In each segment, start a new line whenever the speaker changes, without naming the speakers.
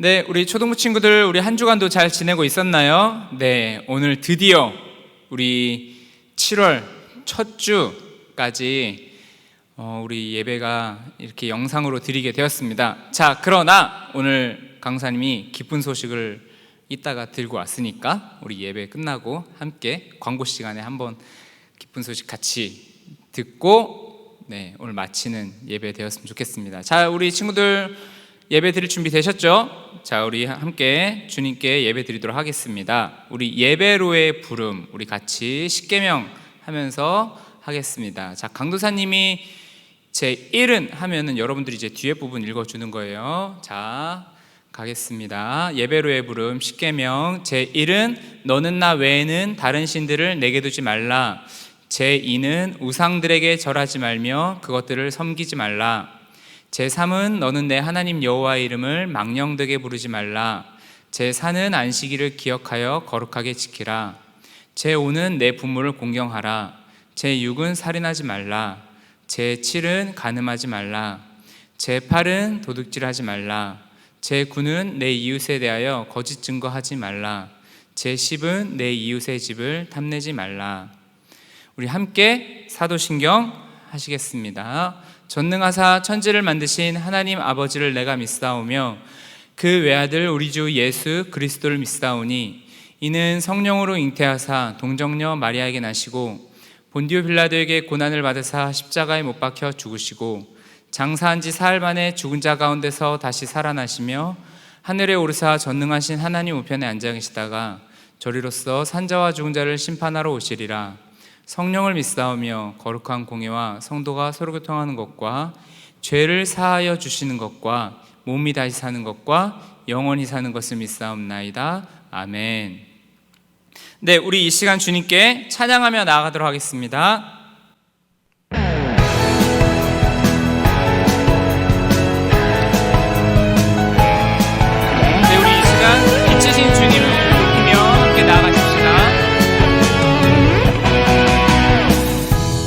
네, 우리 초등부 친구들, 우리 한 주간도 잘 지내고 있었나요? 네, 오늘 드디어 우리 7월 첫 주까지 우리 예배가 이렇게 영상으로 드리게 되었습니다. 자, 그러나 오늘 강사님이 기쁜 소식을 이따가 들고 왔으니까 우리 예배 끝나고 함께 광고 시간에 한번 기쁜 소식 같이 듣고 오늘 마치는 예배 되었으면 좋겠습니다. 자, 우리 친구들 예배 드릴 준비 되셨죠? 자, 우리 함께 주님께 예배 드리도록 하겠습니다. 우리 예배로의 부름, 우리 같이 십계명 하면서 하겠습니다. 자, 강도사님이 제 1은 하면은 여러분들이 이제 뒤에 부분 읽어주는 거예요. 자, 가겠습니다. 예배로의 부름 십계명 제 1은 너는 나 외에는 다른 신들을 내게 두지 말라. 제 2는 우상들에게 절하지 말며 그것들을 섬기지 말라. 제3은 너는 내 하나님 여호와의 이름을 망령되게 부르지 말라. 제4는 안식일을 기억하여 거룩하게 지키라. 제5는 내 부모를 공경하라. 제6은 살인하지 말라. 제7은 간음하지 말라. 제8은 도둑질하지 말라. 제9는 내 이웃에 대하여 거짓 증거하지 말라. 제10은 내 이웃의 집을 탐내지 말라. 우리 함께 사도신경 하시겠습니다. 전능하사 천지를 만드신 하나님 아버지를 내가 믿사오며 그 외아들 우리 주 예수 그리스도를 믿사오니 이는 성령으로 잉태하사 동정녀 마리아에게 나시고 본디오 빌라도에게 고난을 받으사 십자가에 못 박혀 죽으시고 장사한 지 사흘 만에 죽은 자 가운데서 다시 살아나시며 하늘에 오르사 전능하신 하나님 우편에 앉아 계시다가 저리로서 산자와 죽은 자를 심판하러 오시리라. 성령을 믿사오며 거룩한 공예와 성도가 서로 교통하는 것과 죄를 사하여 주시는 것과 몸이 다시 사는 것과 영원히 사는 것을 믿사옵나이다. 아멘. 네, 우리 이 시간 주님께 찬양하며 나아가도록 하겠습니다. 네, 우리 이 시간 빛이신 주님을 높이며 함께 나아가십시다.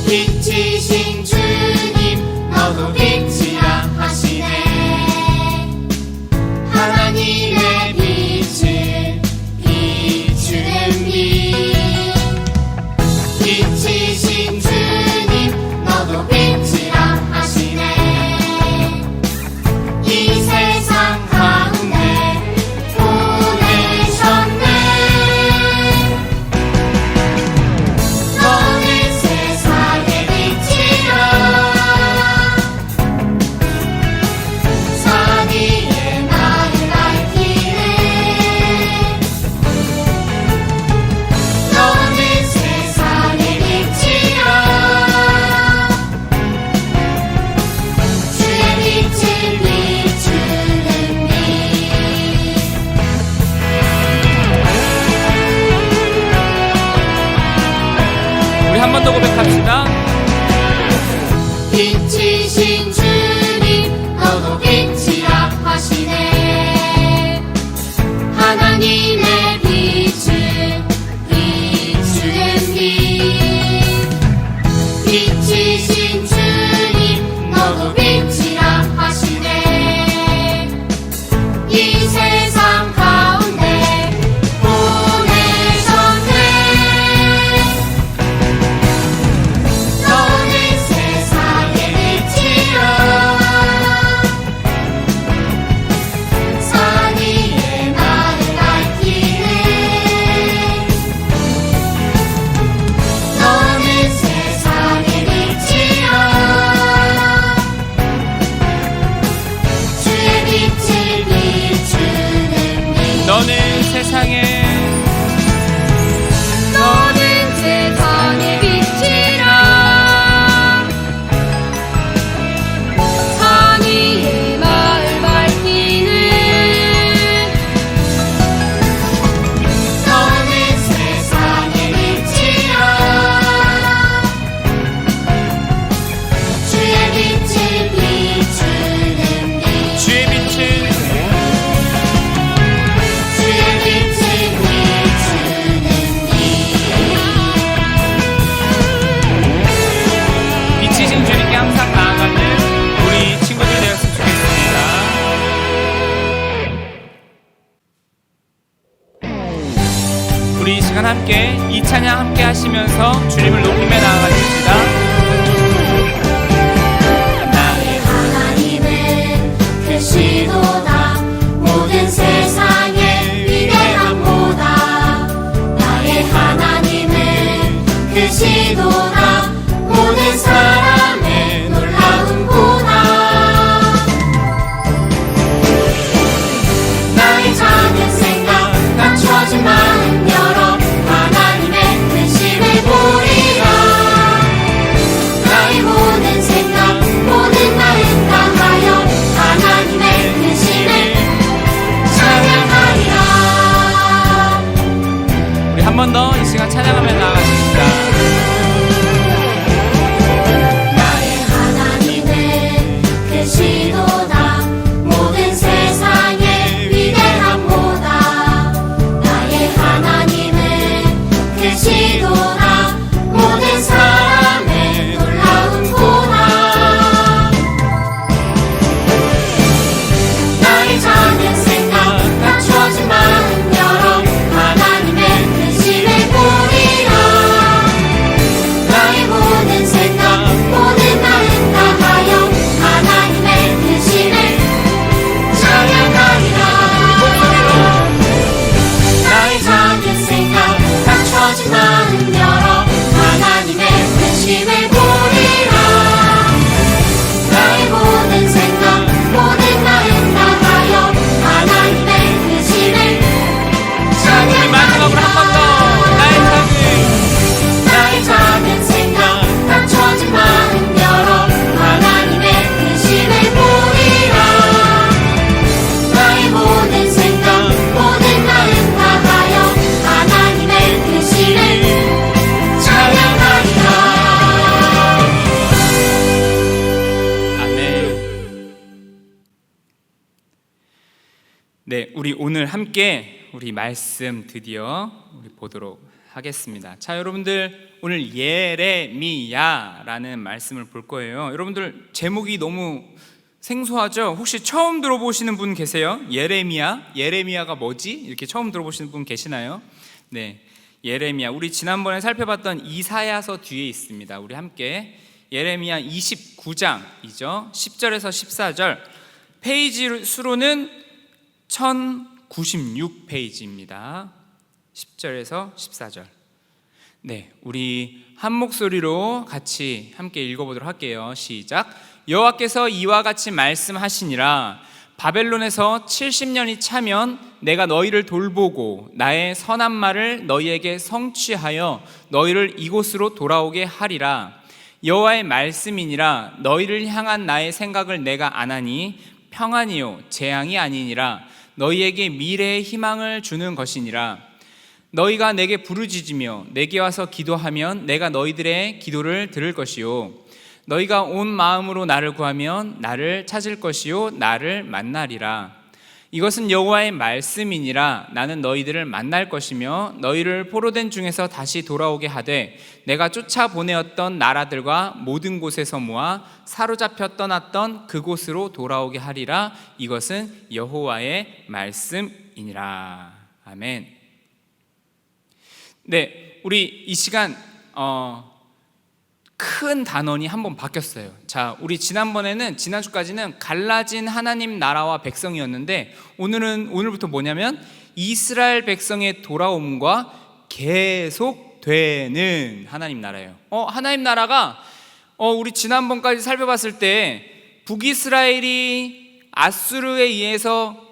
빛이신 주님 너도 빛이라 하시네. 하나님의 빛을 비추는 빛. 빛이신 주님 너도 빛이라 하시네. 이 세상 가운데 보내셨네. 너는 세상의 빛이라. 산 위에 나를 밝히네. 너는 세상의 빛이라. 주의 빛을 비추는 빛.
우리 한 번 더 고백합시다.
빛이신 주님 너도 빛이라 하시네. 하나님의 빛을 비추는 빛. 빛이신 주님 너도 빛이라 하시네. 이 세상 가운데 보내셨네. 너는 세상의 빛이라. 산 위에 나를 밝히네. 너는 세상의 빛이라. 주의 빛을 비추는 빛.
너는 세상에
너는 세상의 빛이라. 산 위에 마을 밝히는. 너는 세상의 빛이라. 주의 빛을 비추는 빛.
주의 빛을
주의 빛을
시간 함께 이 찬양 함께 하시면서 주님을 높이며 나아가십시다.
나의 하나님은 크시도다. 모든 세상의 위대함보다 나의 하나님은 크시도다. 모든 사람의 놀라움보다 나의 작은 생각 낮춰진 마음 열어 하나님의 크심을 보리라. 나의 모든 생각 모든 마음 다하여 하나님의 크심을 찬양하리라.
우리 한 번 더 이 시간 찬양하며 나아가십시다.
나의 하나님은 크시도다. 모든 세상의 위대함보다 나의 하나님은 크시도다. 모든 사람의 놀라움보다 나의 작은 생각 낮춰진 마음 열어 하나님의 크심을 보리라. 나의 모든 생각 모든 마음 다하여 하나님의 크심을 찬양하리라. 나의 작은 생각 낮춰진 마음 열어 하나님의 크심을 보리라. 나의 모든 생각 모든 마음 다하여 하나님의 크심을
우리 마지막으로 한 번 더
나의 작은 생각 낮춰진 마음 열어 하나님의 크심을 보리라. 나의 모든 생각 모든 마음 다하여 하나님의 크심을 찬양하리라.
아멘. 네, 우리 오늘 함께 우리 말씀 드디어 우리 보도록 하겠습니다. 자, 여러분들 오늘 예레미야라는 말씀을 볼 거예요. 여러분들 제목이 너무 생소하죠? 혹시 처음 들어보시는 분 계세요? 예레미야가 뭐지? 이렇게 처음 들어보시는 분 계시나요? 네, 예레미야. 우리 지난번에 살펴봤던 이사야서 뒤에 있습니다. 우리 함께 예레미야 29장이죠. 10절에서 14절. 페이지 수로는 1096페이지입니다. 10절에서 14절. 네, 우리 한 목소리로 같이 함께 읽어보도록 할게요. 시작. 여호와께서 이와 같이 말씀하시니라. 바벨론에서 70년이 차면 내가 너희를 돌보고 나의 선한 말을 너희에게 성취하여 너희를 이곳으로 돌아오게 하리라. 여호와의 말씀이니라. 너희를 향한 나의 생각을 내가 아나니 평안이요 재앙이 아니니라. 너희에게 미래의 희망을 주는 것이니라. 너희가 내게 부르짖으며 내게 와서 기도하면 내가 너희들의 기도를 들을 것이요 너희가 온 마음으로 나를 구하면 나를 찾을 것이요 나를 만나리라. 이것은 여호와의 말씀이니라. 나는 너희들을 만날 것이며 너희를 포로된 중에서 다시 돌아오게 하되 내가 쫓아보내었던 나라들과 모든 곳에서 모아 사로잡혀 떠났던 그곳으로 돌아오게 하리라. 이것은 여호와의 말씀이니라. 아멘. 네, 우리 이 시간 큰 단원이 한번 바뀌었어요. 자, 우리 지난주까지는 갈라진 하나님 나라와 백성이었는데 오늘부터 뭐냐면 이스라엘 백성의 돌아옴과 계속되는 하나님 나라예요. 하나님 나라가 우리 지난번까지 살펴봤을 때 북이스라엘이 아수르에 의해서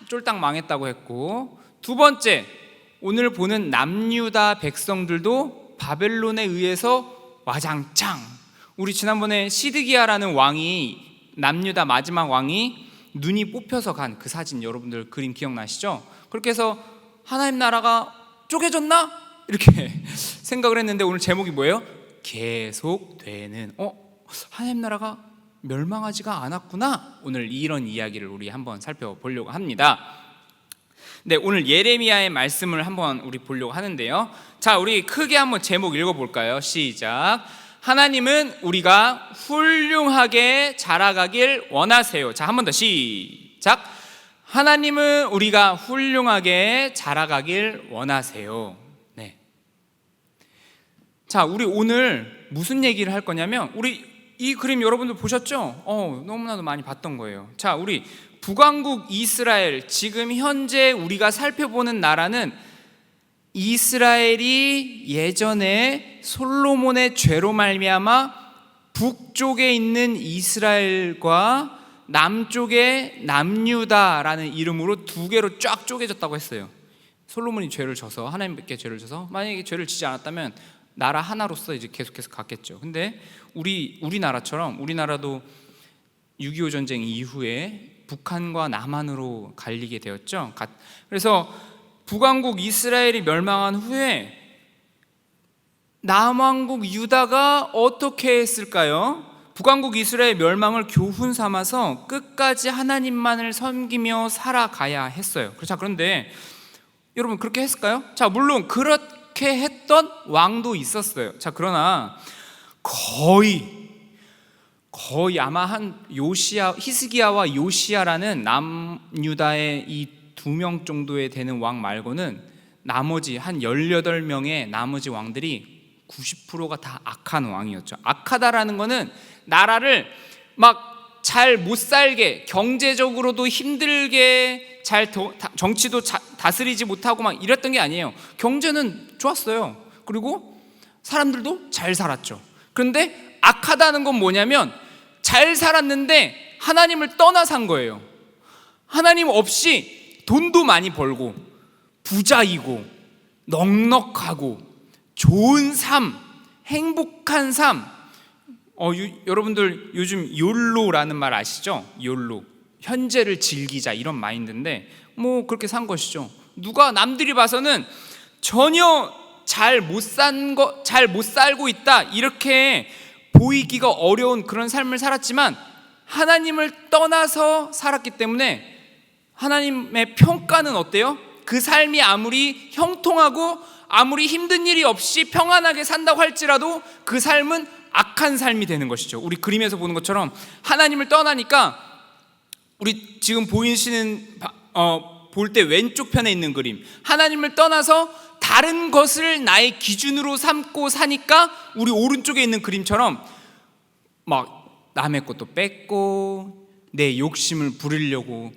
쫄딱 망했다고 했고, 두 번째 오늘 보는 남유다 백성들도 바벨론에 의해서 와장창. 우리 지난번에 시드기야라는 왕이, 남유다 마지막 왕이 눈이 뽑혀서 간 그 사진 여러분들 그림 기억나시죠? 그렇게 해서 하나님 나라가 쪼개졌나? 이렇게 생각을 했는데 오늘 제목이 뭐예요? 계속되는. 하나님 나라가 멸망하지가 않았구나. 오늘 이런 이야기를 우리 한번 살펴보려고 합니다. 네, 오늘 예레미야의 말씀을 한번 우리 보려고 하는데요. 자, 우리 크게 한번 제목 읽어볼까요? 시작. 하나님은 우리가 훌륭하게 자라가길 원하세요. 자, 한 번 더 시작. 하나님은 우리가 훌륭하게 자라가길 원하세요. 자, 우리 오늘 무슨 얘기를 할 거냐면, 우리 이 그림 여러분들 보셨죠? 너무나도 많이 봤던 거예요. 자, 우리 북왕국 이스라엘, 지금 현재 우리가 살펴보는 나라는 이스라엘이 예전에 솔로몬의 죄로 말미암아 북쪽에 있는 이스라엘과 남쪽의 남유다라는 이름으로 두 개로 쫙 쪼개졌다고 했어요. 솔로몬이 죄를 져서, 하나님께 죄를 져서, 만약에 죄를 지지 않았다면 나라 하나로서 이제 계속해서 갔겠죠. 근데 우리나라처럼, 우리나라도 6.25 전쟁 이후에 북한과 남한으로 갈리게 되었죠. 그래서 북왕국 이스라엘이 멸망한 후에 남왕국 유다가 어떻게 했을까요? 북왕국 이스라엘 멸망을 교훈 삼아서 끝까지 하나님만을 섬기며 살아가야 했어요. 자, 그런데 여러분 그렇게 했을까요? 자, 물론 그렇게 했던 왕도 있었어요. 자, 그러나 거의 아마 한 히스기야와 요시야라는 남유다의 이 2명 정도에 되는 왕 말고는 나머지 한 18명의 나머지 왕들이 90%가 다 악한 왕이었죠. 악하다라는 거는 나라를 막 잘 못 살게, 경제적으로도 힘들게, 정치도 다스리지 못하고 막 이랬던 게 아니에요. 경제는 좋았어요. 그리고 사람들도 잘 살았죠. 그런데 악하다는 건 뭐냐면 잘 살았는데 하나님을 떠나 산 거예요. 하나님 없이 돈도 많이 벌고 부자이고 넉넉하고 좋은 삶, 행복한 삶. 여러분들 요즘 욜로라는 말 아시죠? 욜로, 현재를 즐기자, 이런 마인드인데 뭐 그렇게 산 것이죠. 누가 남들이 봐서는 전혀 잘 못 살고 있다 이렇게 보이기가 어려운 그런 삶을 살았지만 하나님을 떠나서 살았기 때문에 하나님의 평가는 어때요? 그 삶이 아무리 형통하고 아무리 힘든 일이 없이 평안하게 산다고 할지라도 그 삶은 악한 삶이 되는 것이죠. 우리 그림에서 보는 것처럼 하나님을 떠나니까, 우리 지금 보이시는 볼 때 왼쪽 편에 있는 그림, 하나님을 떠나서 다른 것을 나의 기준으로 삼고 사니까 우리 오른쪽에 있는 그림처럼 막 남의 것도 뺏고 내 욕심을 부리려고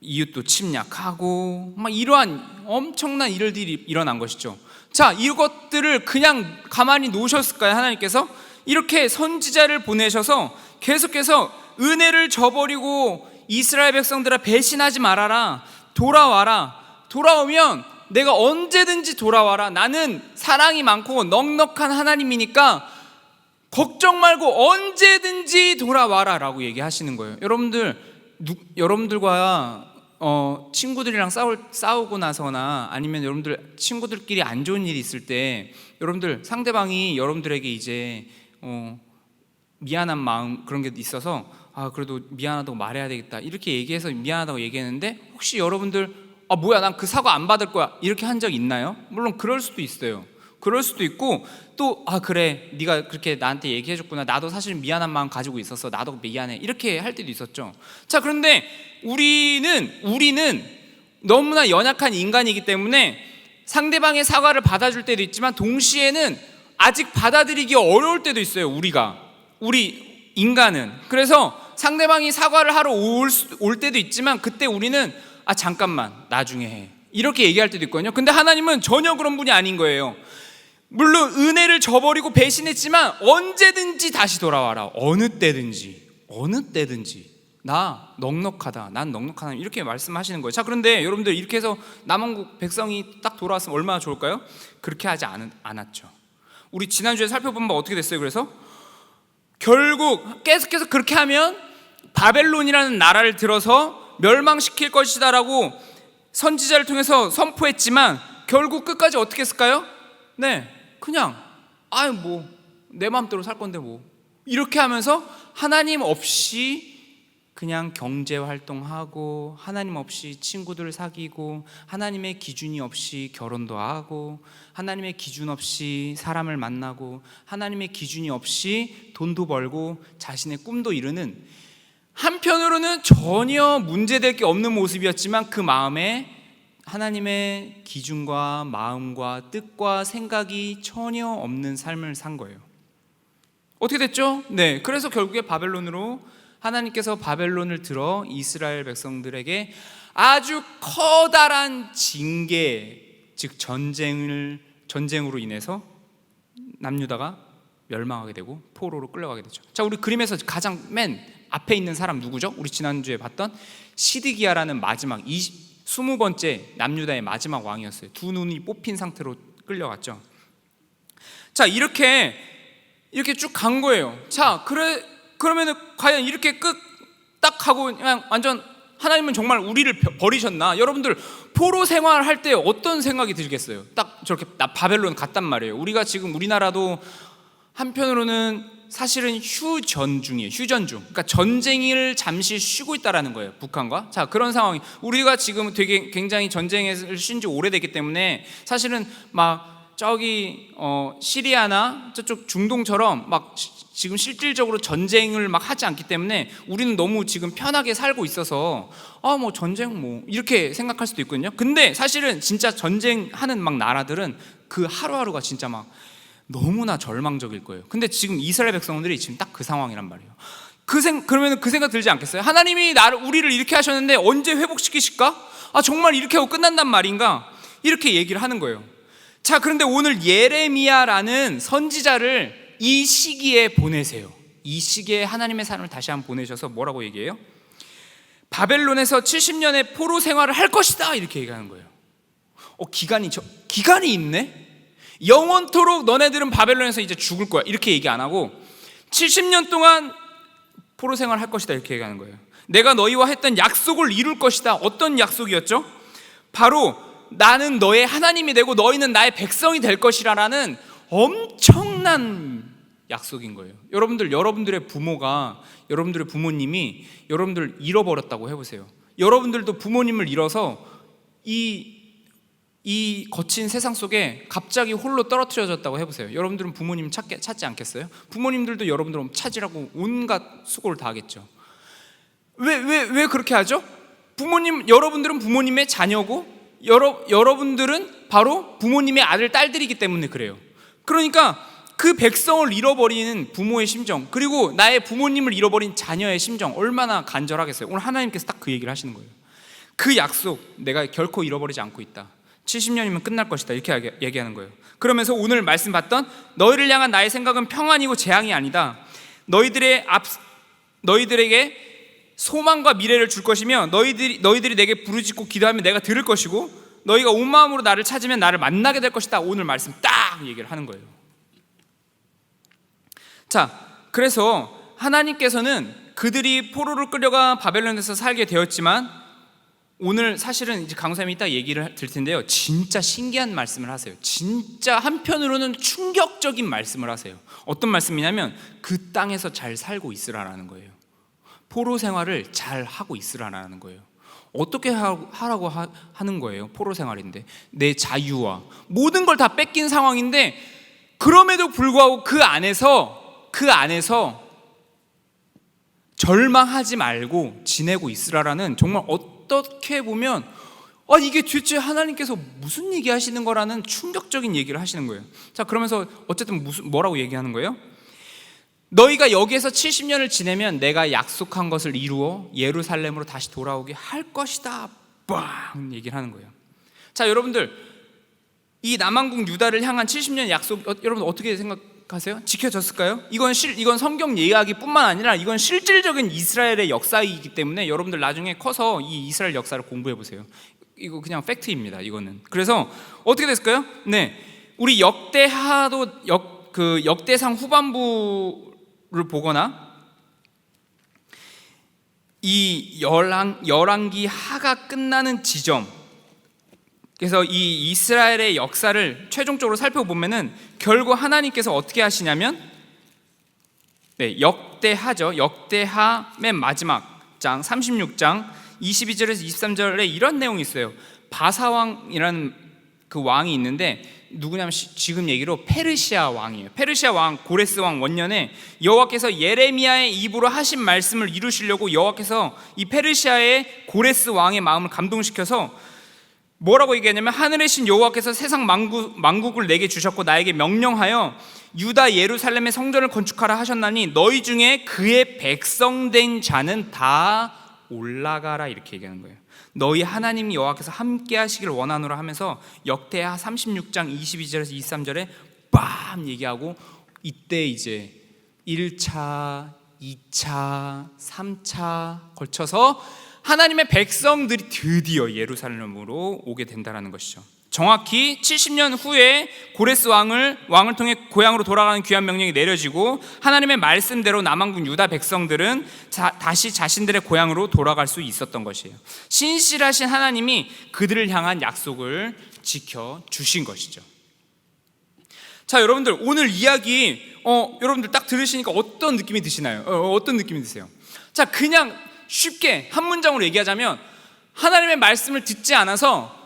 이웃도 침략하고 막 이러한 엄청난 일들이 일어난 것이죠. 자, 이것들을 그냥 가만히 놓으셨을까요? 하나님께서 이렇게 선지자를 보내셔서 계속해서 은혜를 저버리고 이스라엘 백성들아 배신하지 말아라, 돌아오면 내가 언제든지 돌아와라, 나는 사랑이 많고 넉넉한 하나님이니까 걱정 말고 언제든지 돌아와라 라고 얘기하시는 거예요. 여러분들과 친구들이랑 싸우고 나서나 아니면 여러분들 친구들끼리 안 좋은 일이 있을 때 여러분들 상대방이 여러분들에게 이제 미안한 마음 그런 게 있어서 그래도 미안하다고 말해야 되겠다 이렇게 얘기해서 미안하다고 얘기했는데, 혹시 여러분들 뭐야 난 그 사과 안 받을 거야 이렇게 한 적 있나요? 물론 그럴 수도 있어요. 그럴 수도 있고 또 그래 네가 그렇게 나한테 얘기해줬구나, 나도 사실 미안한 마음 가지고 있었어, 나도 미안해 이렇게 할 때도 있었죠. 자, 그런데 우리는 너무나 연약한 인간이기 때문에 상대방의 사과를 받아줄 때도 있지만 동시에는 아직 받아들이기 어려울 때도 있어요. 우리 인간은. 그래서 상대방이 사과를 하러 올 때도 있지만 그때 우리는 잠깐만 나중에 해 이렇게 얘기할 때도 있거든요. 근데 하나님은 전혀 그런 분이 아닌 거예요. 물론 은혜를 저버리고 배신했지만 언제든지 다시 돌아와라, 어느 때든지 나 넉넉하다, 난 넉넉하다 이렇게 말씀하시는 거예요. 자, 그런데 여러분들 이렇게 해서 남왕국 백성이 딱 돌아왔으면 얼마나 좋을까요? 그렇게 하지 않았죠. 우리 지난주에 살펴본 바 어떻게 됐어요? 그래서 결국 계속해서 그렇게 하면 바벨론이라는 나라를 들어서 멸망시킬 것이다라고 선지자를 통해서 선포했지만 결국 끝까지 어떻게 했을까요? 네, 그냥 뭐 내 마음대로 살 건데 뭐 이렇게 하면서 하나님 없이 그냥 경제 활동하고 하나님 없이 친구들 사귀고 하나님의 기준이 없이 결혼도 하고 하나님의 기준 없이 사람을 만나고 하나님의 기준이 없이 돈도 벌고 자신의 꿈도 이루는, 한편으로는 전혀 문제될 게 없는 모습이었지만 그 마음에 하나님의 기준과 마음과 뜻과 생각이 전혀 없는 삶을 산 거예요. 어떻게 됐죠? 네, 그래서 결국에 바벨론으로 하나님께서 바벨론을 들어 이스라엘 백성들에게 아주 커다란 징계, 즉 전쟁으로 인해서 남유다가 멸망하게 되고 포로로 끌려가게 되죠. 자, 우리 그림에서 가장 맨 앞에 있는 사람 누구죠? 우리 지난주에 봤던 시드기야라는 마지막 20번째 남유다의 마지막 왕이었어요. 두 눈이 뽑힌 상태로 끌려갔죠. 자, 이렇게 쭉 간 거예요. 자, 그러면은 과연 이렇게 끝 딱 하고 그냥 완전 하나님은 정말 우리를 버리셨나? 여러분들 포로 생활할 때 어떤 생각이 들겠어요? 딱 저렇게 바벨론 갔단 말이에요. 우리가 지금 우리나라도 한편으로는 사실은 휴전 중이에요. 휴전 중. 그러니까 전쟁을 잠시 쉬고 있다라는 거예요. 북한과. 자, 그런 상황이 우리가 지금 되게 굉장히 전쟁을 쉰 지 오래됐기 때문에 사실은 막 저기 시리아나 저쪽 중동처럼 막 지금 실질적으로 전쟁을 막 하지 않기 때문에 우리는 너무 지금 편하게 살고 있어서 뭐 전쟁 뭐 이렇게 생각할 수도 있거든요. 근데 사실은 진짜 전쟁하는 막 나라들은 그 하루하루가 진짜 막 너무나 절망적일 거예요. 근데 지금 이스라엘 백성들이 지금 딱 그 상황이란 말이에요. 그러면 그 생각 들지 않겠어요? 하나님이 우리를 이렇게 하셨는데 언제 회복시키실까? 정말 이렇게 하고 끝난단 말인가? 이렇게 얘기를 하는 거예요. 자, 그런데 오늘 예레미야라는 선지자를 이 시기에 보내세요. 이 시기에 하나님의 사람을 다시 한번 보내셔서 뭐라고 얘기해요? 바벨론에서 70년의 포로 생활을 할 것이다 이렇게 얘기하는 거예요. 기간이 있네? 영원토록 너네들은 바벨론에서 이제 죽을 거야 이렇게 얘기 안 하고 70년 동안 포로 생활을 할 것이다 이렇게 얘기하는 거예요. 내가 너희와 했던 약속을 이룰 것이다. 어떤 약속이었죠? 바로 나는 너의 하나님이 되고 너희는 나의 백성이 될 것이라는 엄청난 약속인 거예요. 여러분들의 부모가, 여러분들의 부모님이 여러분들 잃어버렸다고 해보세요. 여러분들도 부모님을 잃어서 이 거친 세상 속에 갑자기 홀로 떨어뜨려졌다고 해보세요. 여러분들은 부모님 찾지 않겠어요? 부모님들도 여러분들 찾으라고 온갖 수고를 다 하겠죠. 왜 그렇게 하죠? 여러분들은 부모님의 자녀고 여러분들은 바로 부모님의 아들, 딸들이기 때문에 그래요. 그러니까 그 백성을 잃어버리는 부모의 심정, 그리고 나의 부모님을 잃어버린 자녀의 심정 얼마나 간절하겠어요. 오늘 하나님께서 딱 그 얘기를 하시는 거예요. 그 약속 내가 결코 잃어버리지 않고 있다. 70년이면 끝날 것이다 이렇게 얘기하는 거예요. 그러면서 오늘 말씀 봤던 너희를 향한 나의 생각은 평안이고 재앙이 아니다. 너희들에게 소망과 미래를 줄 것이며 너희들이 내게 부르짖고 기도하면 내가 들을 것이고 너희가 온 마음으로 나를 찾으면 나를 만나게 될 것이다. 오늘 말씀 딱 얘기를 하는 거예요. 자, 그래서 하나님께서는 그들이 포로를 끌려가 바벨론에서 살게 되었지만 오늘 사실은 이제 강사님이 이따 얘기를 들 텐데요. 진짜 신기한 말씀을 하세요. 진짜 한편으로는 충격적인 말씀을 하세요. 어떤 말씀이냐면 그 땅에서 잘 살고 있으라라는 거예요. 포로 생활을 잘 하고 있으라라는 거예요. 어떻게 하라고 하는 거예요? 포로 생활인데 내 자유와 모든 걸 다 뺏긴 상황인데 그럼에도 불구하고 그 안에서 절망하지 말고 지내고 있으라라는 정말 어떻게 보면 이게 도대체 하나님께서 무슨 얘기 하시는 거라는 충격적인 얘기를 하시는 거예요. 자, 그러면서 어쨌든 뭐라고 얘기하는 거예요? 너희가 여기에서 70년을 지내면 내가 약속한 것을 이루어 예루살렘으로 다시 돌아오게 할 것이다. 빵 얘기를 하는 거예요. 자, 여러분들 이 남왕국 유다를 향한 70년 약속 여러분 어떻게 생각하세요? 지켜졌을까요? 이건 성경 이야기뿐만 아니라 이건 실질적인 이스라엘의 역사이기 때문에 여러분들 나중에 커서 이 이스라엘 역사를 공부해 보세요. 이거 그냥 팩트입니다. 이거는. 그래서 어떻게 됐을까요? 네, 우리 역대상 후반부를 보거나 이 열왕기 하가 끝나는 지점, 그래서 이 이스라엘의 역사를 최종적으로 살펴보면은 결국 하나님께서 어떻게 하시냐면 역대하죠. 역대하 맨 마지막 장 36장 22절에서 23절에 이런 내용이 있어요. 바사왕이라는 그 왕이 있는데 누구냐면 지금 얘기로 페르시아 왕이에요. 페르시아 왕 고레스 왕 원년에 여호와께서 예레미야의 입으로 하신 말씀을 이루시려고 여호와께서 이 페르시아의 고레스 왕의 마음을 감동시켜서 뭐라고 얘기하냐면 하늘의 신 여호와께서 세상 만국을 내게 주셨고 나에게 명령하여 유다 예루살렘의 성전을 건축하라 하셨나니 너희 중에 그의 백성된 자는 다 올라가라 이렇게 얘기하는 거예요. 너희 하나님 여호와께서 함께 하시길 원하노라 하면서 역대하 36장 22절에서 23절에 빰 얘기하고 이때 이제 1차, 2차, 3차 걸쳐서 하나님의 백성들이 드디어 예루살렘으로 오게 된다는 것이죠. 정확히 70년 후에 고레스 왕을 통해 고향으로 돌아가는 귀한 명령이 내려지고 하나님의 말씀대로 남한국 유다 백성들은 다시 자신들의 고향으로 돌아갈 수 있었던 것이에요. 신실하신 하나님이 그들을 향한 약속을 지켜주신 것이죠. 자, 여러분들 오늘 이야기 여러분들 딱 들으시니까 어떤 느낌이 드시나요? 어떤 느낌이 드세요? 자, 그냥 쉽게 한 문장으로 얘기하자면 하나님의 말씀을 듣지 않아서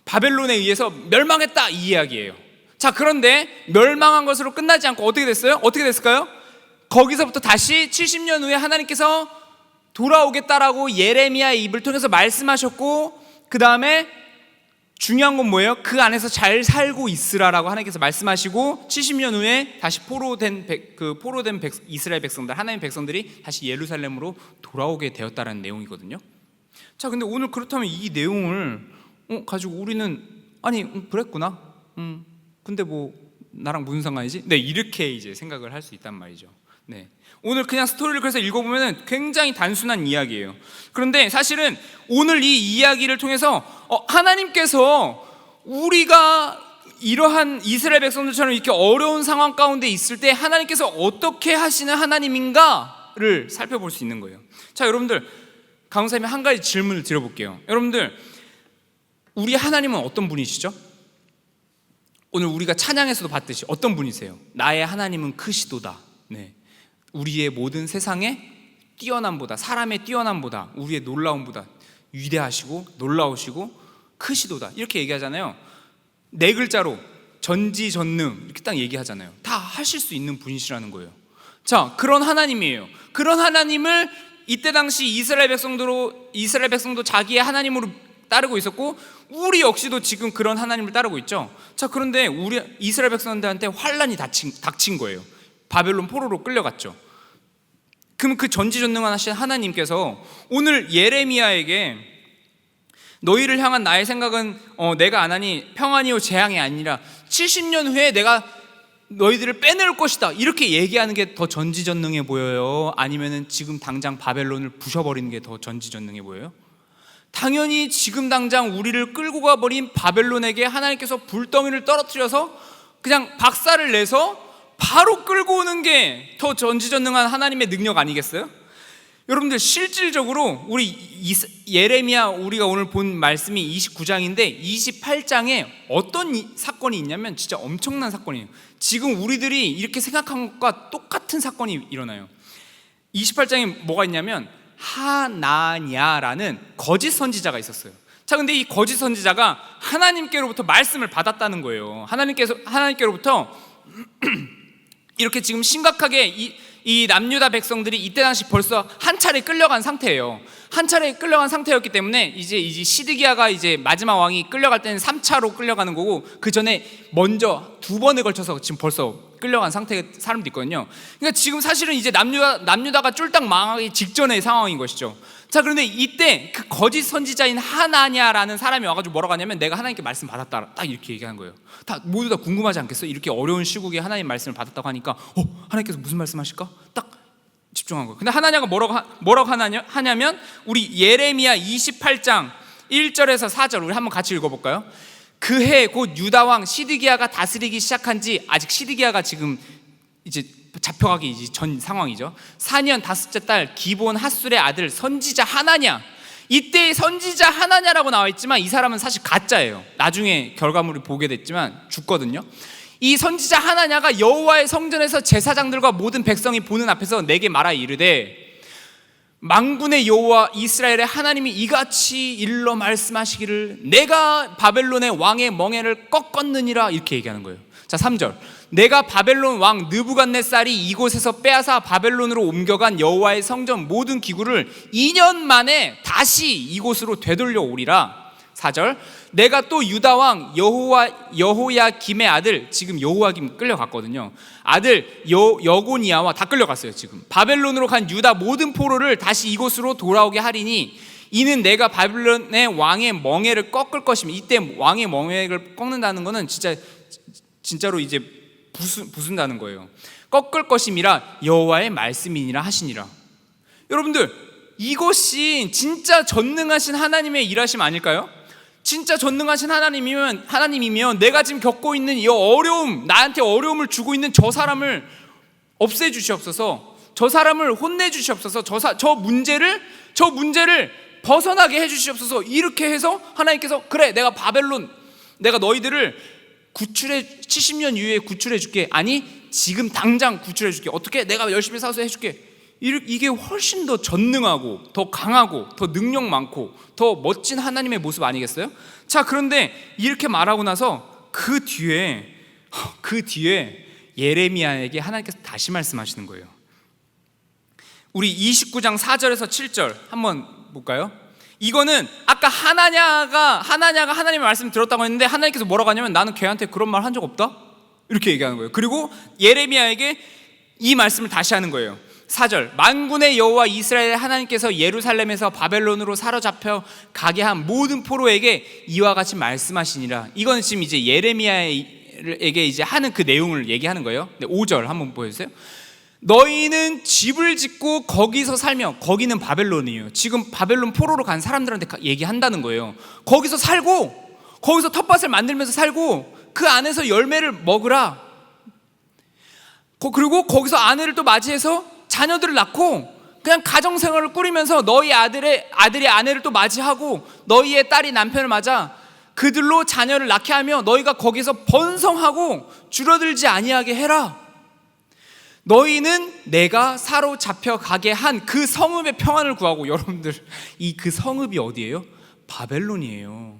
바벨론에 의해서 멸망했다 이 이야기예요. 자, 그런데 멸망한 것으로 끝나지 않고 어떻게 됐어요? 어떻게 됐을까요? 거기서부터 다시 70년 후에 하나님께서 돌아오겠다라고 예레미야의 입을 통해서 말씀하셨고, 그 다음에 중요한 건 뭐예요? 그 안에서 잘 살고 있으라라고 하나님께서 말씀하시고 70년 후에 다시 포로된 이스라엘 백성들, 하나님의 백성들이 다시 예루살렘으로 돌아오게 되었다라는 내용이거든요. 자, 근데 오늘 그렇다면 이 내용을 가지고 우리는 그랬구나. 근데 뭐 나랑 무슨 상관이지? 네, 이렇게 이제 생각을 할 수 있단 말이죠. 네. 오늘 그냥 스토리를 그래서 읽어보면 굉장히 단순한 이야기예요. 그런데 사실은 오늘 이 이야기를 통해서 하나님께서 우리가 이러한 이스라엘 백성들처럼 이렇게 어려운 상황 가운데 있을 때 하나님께서 어떻게 하시는 하나님인가를 살펴볼 수 있는 거예요. 자, 여러분들 강사님이 한 가지 질문을 드려볼게요. 여러분들, 우리 하나님은 어떤 분이시죠? 오늘 우리가 찬양에서도 봤듯이 어떤 분이세요? 나의 하나님은 크시도다. 네. 우리의 모든 세상의 뛰어남보다, 사람의 뛰어남보다, 우리의 놀라움보다 위대하시고 놀라우시고 크시도다 이렇게 얘기하잖아요. 네 글자로 전지전능 이렇게 딱 얘기하잖아요. 다 하실 수 있는 분이시라는 거예요. 자, 그런 하나님이에요. 그런 하나님을 이때 당시 이스라엘 백성도 자기의 하나님으로 따르고 있었고, 우리 역시도 지금 그런 하나님을 따르고 있죠. 자, 그런데 우리 이스라엘 백성들한테 환란이 닥친 거예요. 바벨론 포로로 끌려갔죠. 그럼 그 전지전능하신 하나님께서 오늘 예레미야에게 너희를 향한 나의 생각은 내가 안 하니 평안이요 재앙이 아니라 70년 후에 내가 너희들을 빼낼 것이다 이렇게 얘기하는 게 더 전지전능해 보여요? 아니면은 지금 당장 바벨론을 부셔버리는 게 더 전지전능해 보여요? 당연히 지금 당장 우리를 끌고 가버린 바벨론에게 하나님께서 불덩이를 떨어뜨려서 그냥 박살을 내서 바로 끌고 오는 게 더 전지전능한 하나님의 능력 아니겠어요? 여러분들 실질적으로 우리 예레미야 우리가 오늘 본 말씀이 29장인데 28장에 어떤 사건이 있냐면 진짜 엄청난 사건이에요. 지금 우리들이 이렇게 생각한 것과 똑같은 사건이 일어나요. 28장에 뭐가 있냐면 하나냐라는 거짓 선지자가 있었어요. 자, 근데 이 거짓 선지자가 하나님께로부터 말씀을 받았다는 거예요. 하나님께로부터 이렇게 지금 심각하게 이 남유다 백성들이 이때 당시 벌써 한 차례 끌려간 상태예요. 한 차례 끌려간 상태였기 때문에 이제 시드기야가 이제 마지막 왕이 끌려갈 때는 3차로 끌려가는 거고, 그 전에 먼저 2번에 걸쳐서 지금 벌써 끌려간 상태의 사람도 있거든요. 그러니까 지금 사실은 이제 남유다가 쫄딱 망하기 직전의 상황인 것이죠. 자, 그런데 이때 그 거짓 선지자인 하나냐라는 사람이 와가지고 뭐라고 하냐면 내가 하나님께 말씀 받았다 딱 이렇게 얘기하는 거예요. 모두 다 궁금하지 않겠어요? 이렇게 어려운 시국에 하나님 말씀을 받았다고 하니까 하나님께서 무슨 말씀하실까? 딱 집중한 거예요. 근데 하나냐가 뭐라고 하냐면 우리 예레미야 28장 1절에서 4절 우리 한번 같이 읽어볼까요? 그 해 곧 유다왕 시드기야가 다스리기 시작한 지, 아직 시드기야가 지금 이제 잡혀가기 전 상황이죠. 4년 5째 달 기브온 핫술의 아들 선지자 하나냐. 이때 선지자 하나냐라고 나와 있지만 이 사람은 사실 가짜예요. 나중에 결과물을 보게 됐지만 죽거든요. 이 선지자 하나냐가 여호와의 성전에서 제사장들과 모든 백성이 보는 앞에서 내게 말하 이르되 만군의 여호와 이스라엘의 하나님이 이같이 일러 말씀하시기를 내가 바벨론의 왕의 멍에를 꺾었느니라 이렇게 얘기하는 거예요. 자, 3절 내가 바벨론 왕 느부갓네살이 이곳에서 빼앗아 바벨론으로 옮겨간 여호와의 성전 모든 기구를 2년 만에 다시 이곳으로 되돌려 오리라. 4절, 내가 또 유다 왕 여호야김의 아들, 지금 여호야김 끌려갔거든요. 아들 여고니아와 다 끌려갔어요. 지금 바벨론으로 간 유다 모든 포로를 다시 이곳으로 돌아오게 하리니 이는 내가 바벨론의 왕의 멍에를 꺾을 것이며, 이때 왕의 멍에를 꺾는다는 것은 진짜로 이제 부순다는 거예요. 꺾을 것임이라 여호와의 말씀이니라 하시니라. 여러분들, 이것이 진짜 전능하신 하나님의 일하심 아닐까요? 진짜 전능하신 하나님이면 내가 지금 겪고 있는 이 어려움, 나한테 어려움을 주고 있는 저 사람을 없애 주시옵소서, 저 사람을 혼내 주시옵소서, 저 문제를 벗어나게 해 주시옵소서. 이렇게 해서 하나님께서, 그래, 내가 너희들을 70년 이후에 구출해 줄게. 아니, 지금 당장 구출해 줄게. 어떻게? 내가 열심히 싸워서 해 줄게. 이게 훨씬 더 전능하고 더 강하고 더 능력 많고 더 멋진 하나님의 모습 아니겠어요? 자, 그런데 이렇게 말하고 나서 그 뒤에 예레미야에게 하나님께서 다시 말씀하시는 거예요. 우리 29장 4절에서 7절 한번 볼까요? 이거는 아까 하나냐가 하나님의 말씀 들었다고 했는데 하나님께서 뭐라고 하냐면, 나는 걔한테 그런 말 한 적 없다, 이렇게 얘기하는 거예요. 그리고 예레미야에게 이 말씀을 다시 하는 거예요. 4절, 만군의 여호와 이스라엘 하나님께서 예루살렘에서 바벨론으로 사로잡혀 가게 한 모든 포로에게 이와 같이 말씀하시니라. 이건 지금 이제 예레미야에게 이제 하는 그 내용을 얘기하는 거예요. 5절 한번 보여주세요. 너희는 집을 짓고 거기서 살며, 거기는 바벨론이에요. 지금 바벨론 포로로 간 사람들한테 얘기한다는 거예요. 거기서 살고, 거기서 텃밭을 만들면서 살고, 그 안에서 열매를 먹으라. 그리고 거기서 아내를 또 맞이해서 자녀들을 낳고 그냥 가정생활을 꾸리면서 너희 아들이 아내를 또 맞이하고 너희의 딸이 남편을 맞아 그들로 자녀를 낳게 하며 너희가 거기서 번성하고 줄어들지 아니하게 해라. 너희는 내가 사로잡혀 가게 한 그 성읍의 평안을 구하고. 여러분들, 이 그 성읍이 어디예요? 바벨론이에요.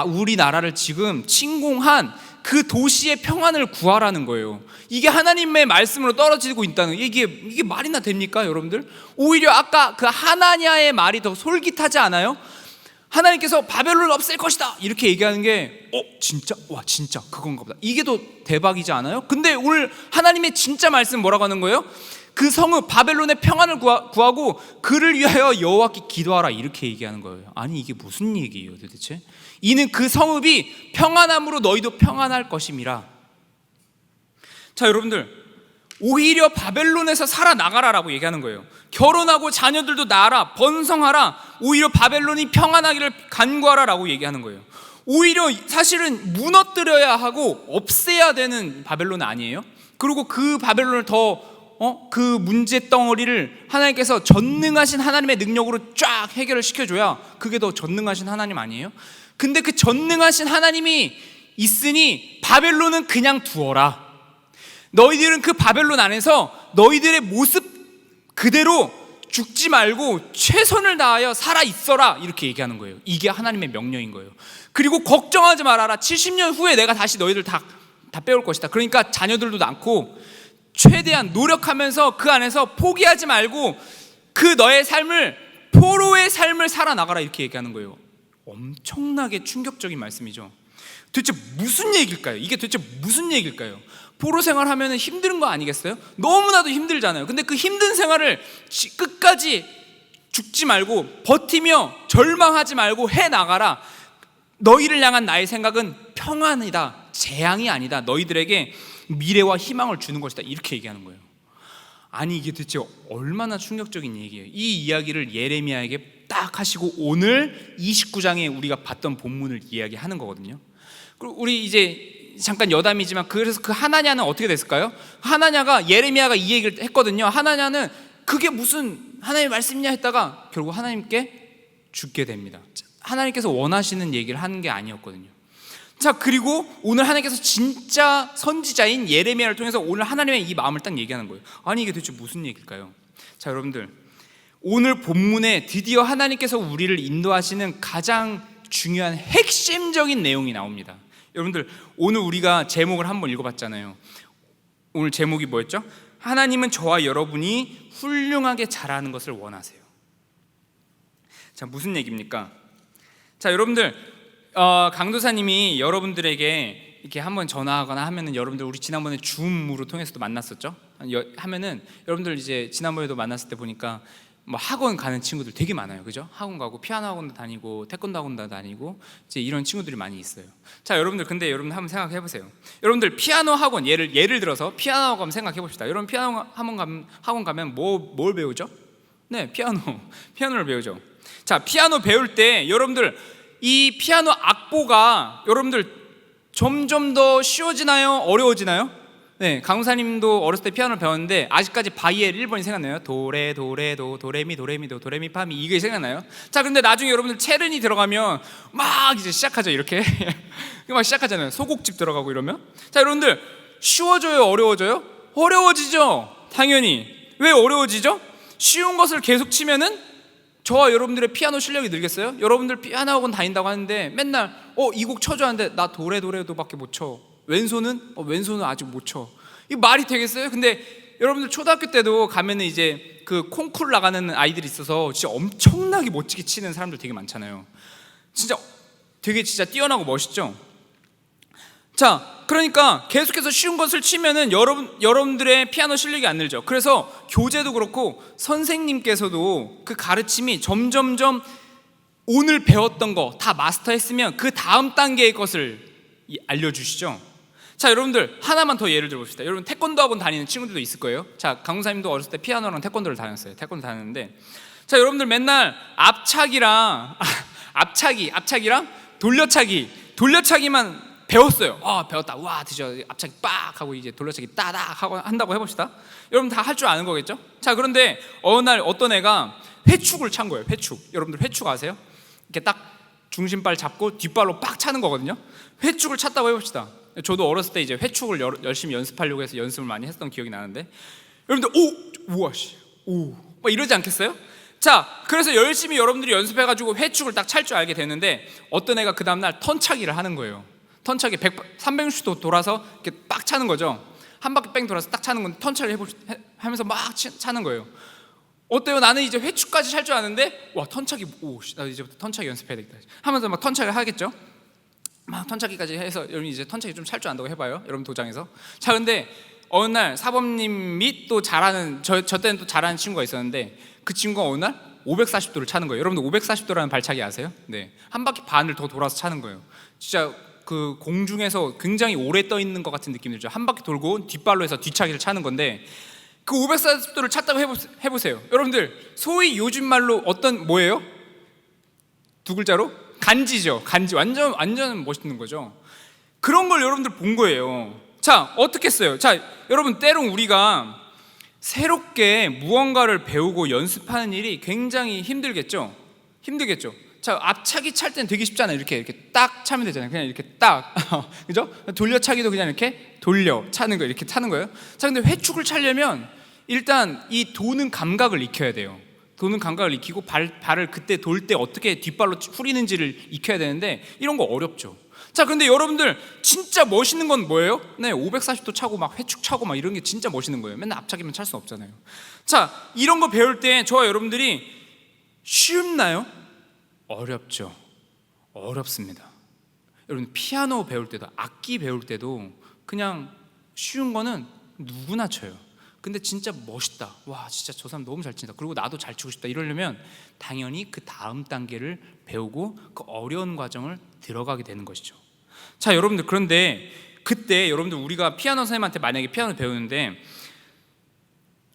우리나라를 지금 침공한 그 도시의 평안을 구하라는 거예요. 이게 하나님의 말씀으로 떨어지고 있다는, 이게 말이나 됩니까, 여러분들? 오히려 아까 그 하나냐의 말이 더 솔깃하지 않아요? 하나님께서 바벨론을 없앨 것이다 이렇게 얘기하는 게 진짜 그건가 보다, 이게 더 대박이지 않아요? 근데 오늘 하나님의 진짜 말씀 뭐라고 하는 거예요? 그 성읍 바벨론의 평안을 구하고 그를 위하여 여호와께 기도하라, 이렇게 얘기하는 거예요. 아니, 이게 무슨 얘기예요 도대체? 이는 그 성읍이 평안함으로 너희도 평안할 것임이라. 자, 여러분들, 오히려 바벨론에서 살아나가라라고 얘기하는 거예요. 결혼하고 자녀들도 낳아라, 번성하라, 오히려 바벨론이 평안하기를 간구하라라고 얘기하는 거예요. 오히려 사실은 무너뜨려야 하고 없애야 되는 바벨론 아니에요? 그리고 그 바벨론을 그 문제덩어리를 하나님께서 전능하신 하나님의 능력으로 쫙 해결을 시켜줘야 그게 더 전능하신 하나님 아니에요? 근데 그 전능하신 하나님이 있으니 바벨론은 그냥 두어라. 너희들은 그 바벨론 안에서 너희들의 모습 그대로 죽지 말고 최선을 다하여 살아 있어라, 이렇게 얘기하는 거예요. 이게 하나님의 명령인 거예요. 그리고 걱정하지 말아라. 70년 후에 내가 다시 너희들 다 빼올 것이다. 그러니까 자녀들도 낳고 최대한 노력하면서 그 안에서 포기하지 말고 그 너의 삶을, 포로의 삶을 살아나가라, 이렇게 얘기하는 거예요. 엄청나게 충격적인 말씀이죠. 도대체 무슨 얘기일까요? 이게 도대체 무슨 얘기일까요? 포로 생활하면 힘든 거 아니겠어요? 너무나도 힘들잖아요. 근데 그 힘든 생활을 끝까지 죽지 말고 버티며 절망하지 말고 해나가라. 너희를 향한 나의 생각은 평안이다, 재앙이 아니다, 너희들에게 미래와 희망을 주는 것이다, 이렇게 얘기하는 거예요. 아니, 이게 도대체 얼마나 충격적인 얘기예요. 이 이야기를 예레미야에게 딱 하시고 오늘 29장에 우리가 봤던 본문을 이야기하는 거거든요. 그리고 우리 이제 잠깐 여담이지만, 그래서 그 하나냐는 어떻게 됐을까요? 하나냐가, 예레미야가 이 얘기를 했거든요. 하나냐는 그게 무슨 하나님의 말씀이냐 했다가 결국 하나님께 죽게 됩니다. 하나님께서 원하시는 얘기를 하는 게 아니었거든요. 자, 그리고 오늘 하나님께서 진짜 선지자인 예레미야를 통해서 오늘 하나님의 이 마음을 딱 얘기하는 거예요. 아니, 이게 도대체 무슨 얘기일까요? 자, 여러분들, 오늘 본문에 드디어 하나님께서 우리를 인도하시는 가장 중요한 핵심적인 내용이 나옵니다. 여러분들, 오늘 우리가 제목을 한번 읽어봤잖아요. 오늘 제목이 뭐였죠? 하나님은 저와 여러분이 훌륭하게 자라는 것을 원하세요. 자, 무슨 얘기입니까? 자, 여러분들 강도사님이 여러분들에게 이렇게 한번 전화하거나 하면은 여러분들 우리 지난번에 줌으로 통해서도 만났었죠. 하면은 여러분들 이제 지난번에도 만났을 때 보니까 뭐 학원 가는 친구들 되게 많아요, 그죠? 학원 가고 피아노 학원도 다니고 태권도 학원도 다니고 이제 이런 친구들이 많이 있어요. 자, 여러분들 근데 여러분 한번 생각해 보세요. 여러분들 피아노 학원 예를 들어서 피아노 학원 생각해 봅시다. 여러분 피아노 학원 가면 뭘 배우죠? 네, 피아노를 배우죠. 자, 피아노 배울 때 여러분들 이 피아노 악보가 여러분들 점점 더 쉬워지나요? 어려워지나요? 네, 강사님도 어렸을 때 피아노를 배웠는데 아직까지 바이엘 1번이 생각나요? 도레 도레도 도레미 도레미도 도레미 파미 이게 생각나요? 자, 근데 나중에 여러분들 체른이 들어가면 막 이제 시작하죠. 이렇게 막 시작하잖아요. 소곡집 들어가고 이러면. 자, 여러분들 쉬워져요? 어려워져요? 어려워지죠. 당연히. 왜 어려워지죠? 쉬운 것을 계속 치면은 저와 여러분들의 피아노 실력이 늘겠어요? 여러분들 피아노 학원 다닌다고 하는데 맨날 이 곡 쳐줘 하는데 나 도레도레도밖에 못 쳐. 왼손은 왼손은 아직 못 쳐. 이거 말이 되겠어요? 근데 여러분들 초등학교 때도 가면은 이제 그 콩쿠르 나가는 아이들이 있어서 진짜 엄청나게 멋지게 치는 사람들 되게 많잖아요. 진짜 되게 진짜 뛰어나고 멋있죠. 자, 그러니까 계속해서 쉬운 것을 치면은 여러분들의 피아노 실력이 안 늘죠. 그래서 교재도 그렇고 선생님께서도 그 가르침이 점점점 오늘 배웠던 거 다 마스터했으면 그 다음 단계의 것을 알려주시죠. 자, 여러분들 하나만 더 예를 들어봅시다. 여러분 태권도 학원 다니는 친구들도 있을 거예요. 자, 강사님도 어렸을 때 피아노랑 태권도를 다녔어요. 태권도 다녔는데, 자, 여러분들 맨날 앞차기랑 돌려차기만 배웠어요. 배웠다. 와, 드디어 앞차기 빡 하고 이제 돌려차기 따닥 하고 한다고 해봅시다. 여러분 다 할 줄 아는 거겠죠? 자, 그런데 어느 날 어떤 애가 회축을 찬 거예요. 회축. 여러분들 회축 아세요? 이렇게 딱 중심발 잡고 뒷발로 빡 차는 거거든요. 회축을 찼다고 해봅시다. 저도 어렸을 때 이제 회축을 열심히 연습하려고 해서 연습을 많이 했던 기억이 나는데, 여러분들 막 이러지 않겠어요? 자, 그래서 열심히 여러분들이 연습해가지고 회축을 딱 찰 줄 알게 됐는데, 어떤 애가 그 다음날 턴차기를 하는 거예요. 턴차기 360도 돌아서 이렇게 빡 차는 거죠. 한 바퀴 뺑 돌아서 딱 차는 건데 턴차기를 하면서 막 차는 거예요. 어때요? 나는 이제 회축까지 찰 줄 아는데, 와, 턴차기, 나 이제부터 턴차기 연습해야 되겠다 하면서 막 턴차기를 하겠죠. 막 턴차기까지 해서 여러분 이제 턴차기 좀 찰 줄 안다고 해봐요. 여러분 도장에서. 자, 근데 어느 날 사범님 및 또 잘하는 저 때는 또 잘하는 친구가 있었는데, 그 친구가 어느 날 540도를 차는 거예요. 여러분들 540도라는 발차기 아세요? 네, 한 바퀴 반을 더 돌아서 차는 거예요. 진짜 그 공중에서 굉장히 오래 떠 있는 것 같은 느낌이 들죠. 한 바퀴 돌고 뒷발로 해서 뒤차기를 차는 건데, 그 540도를 찼다고 해보세요. 여러분들 소위 요즘 말로 뭐예요? 두 글자로? 간지죠. 간지. 완전 멋있는 거죠. 그런 걸 여러분들 본 거예요. 자, 어떻게 했어요? 자, 여러분 때론 우리가 새롭게 무언가를 배우고 연습하는 일이 굉장히 힘들겠죠. 자, 앞차기 찰 때는 되게 쉽잖아요. 이렇게 딱 차면 되잖아요. 그냥 이렇게 딱 그죠? 돌려차기도 그냥 이렇게 돌려 차는 거, 이렇게 차는 거예요. 자, 근데 회축을 차려면 일단 이 도는 감각을 익혀야 돼요. 도는 감각을 익히고 발을 그때 돌 때 어떻게 뒷발로 후리는지를 익혀야 되는데, 이런 거 어렵죠. 자, 근데 여러분들 진짜 멋있는 건 뭐예요? 네, 540도 차고 막 회축 차고 막 이런 게 진짜 멋있는 거예요. 맨날 앞차기만 찰 수 없잖아요. 자, 이런 거 배울 때 저와 여러분들이 쉽나요? 어렵죠. 어렵습니다. 여러분 피아노 배울 때도, 악기 배울 때도 그냥 쉬운 거는 누구나 쳐요. 근데 진짜 멋있다, 와 진짜 저 사람 너무 잘 친다, 그리고 나도 잘 치고 싶다 이러려면 당연히 그 다음 단계를 배우고 그 어려운 과정을 들어가게 되는 것이죠. 자, 여러분들 그런데 그때 여러분들 우리가 피아노 선생님한테 만약에 피아노 배우는데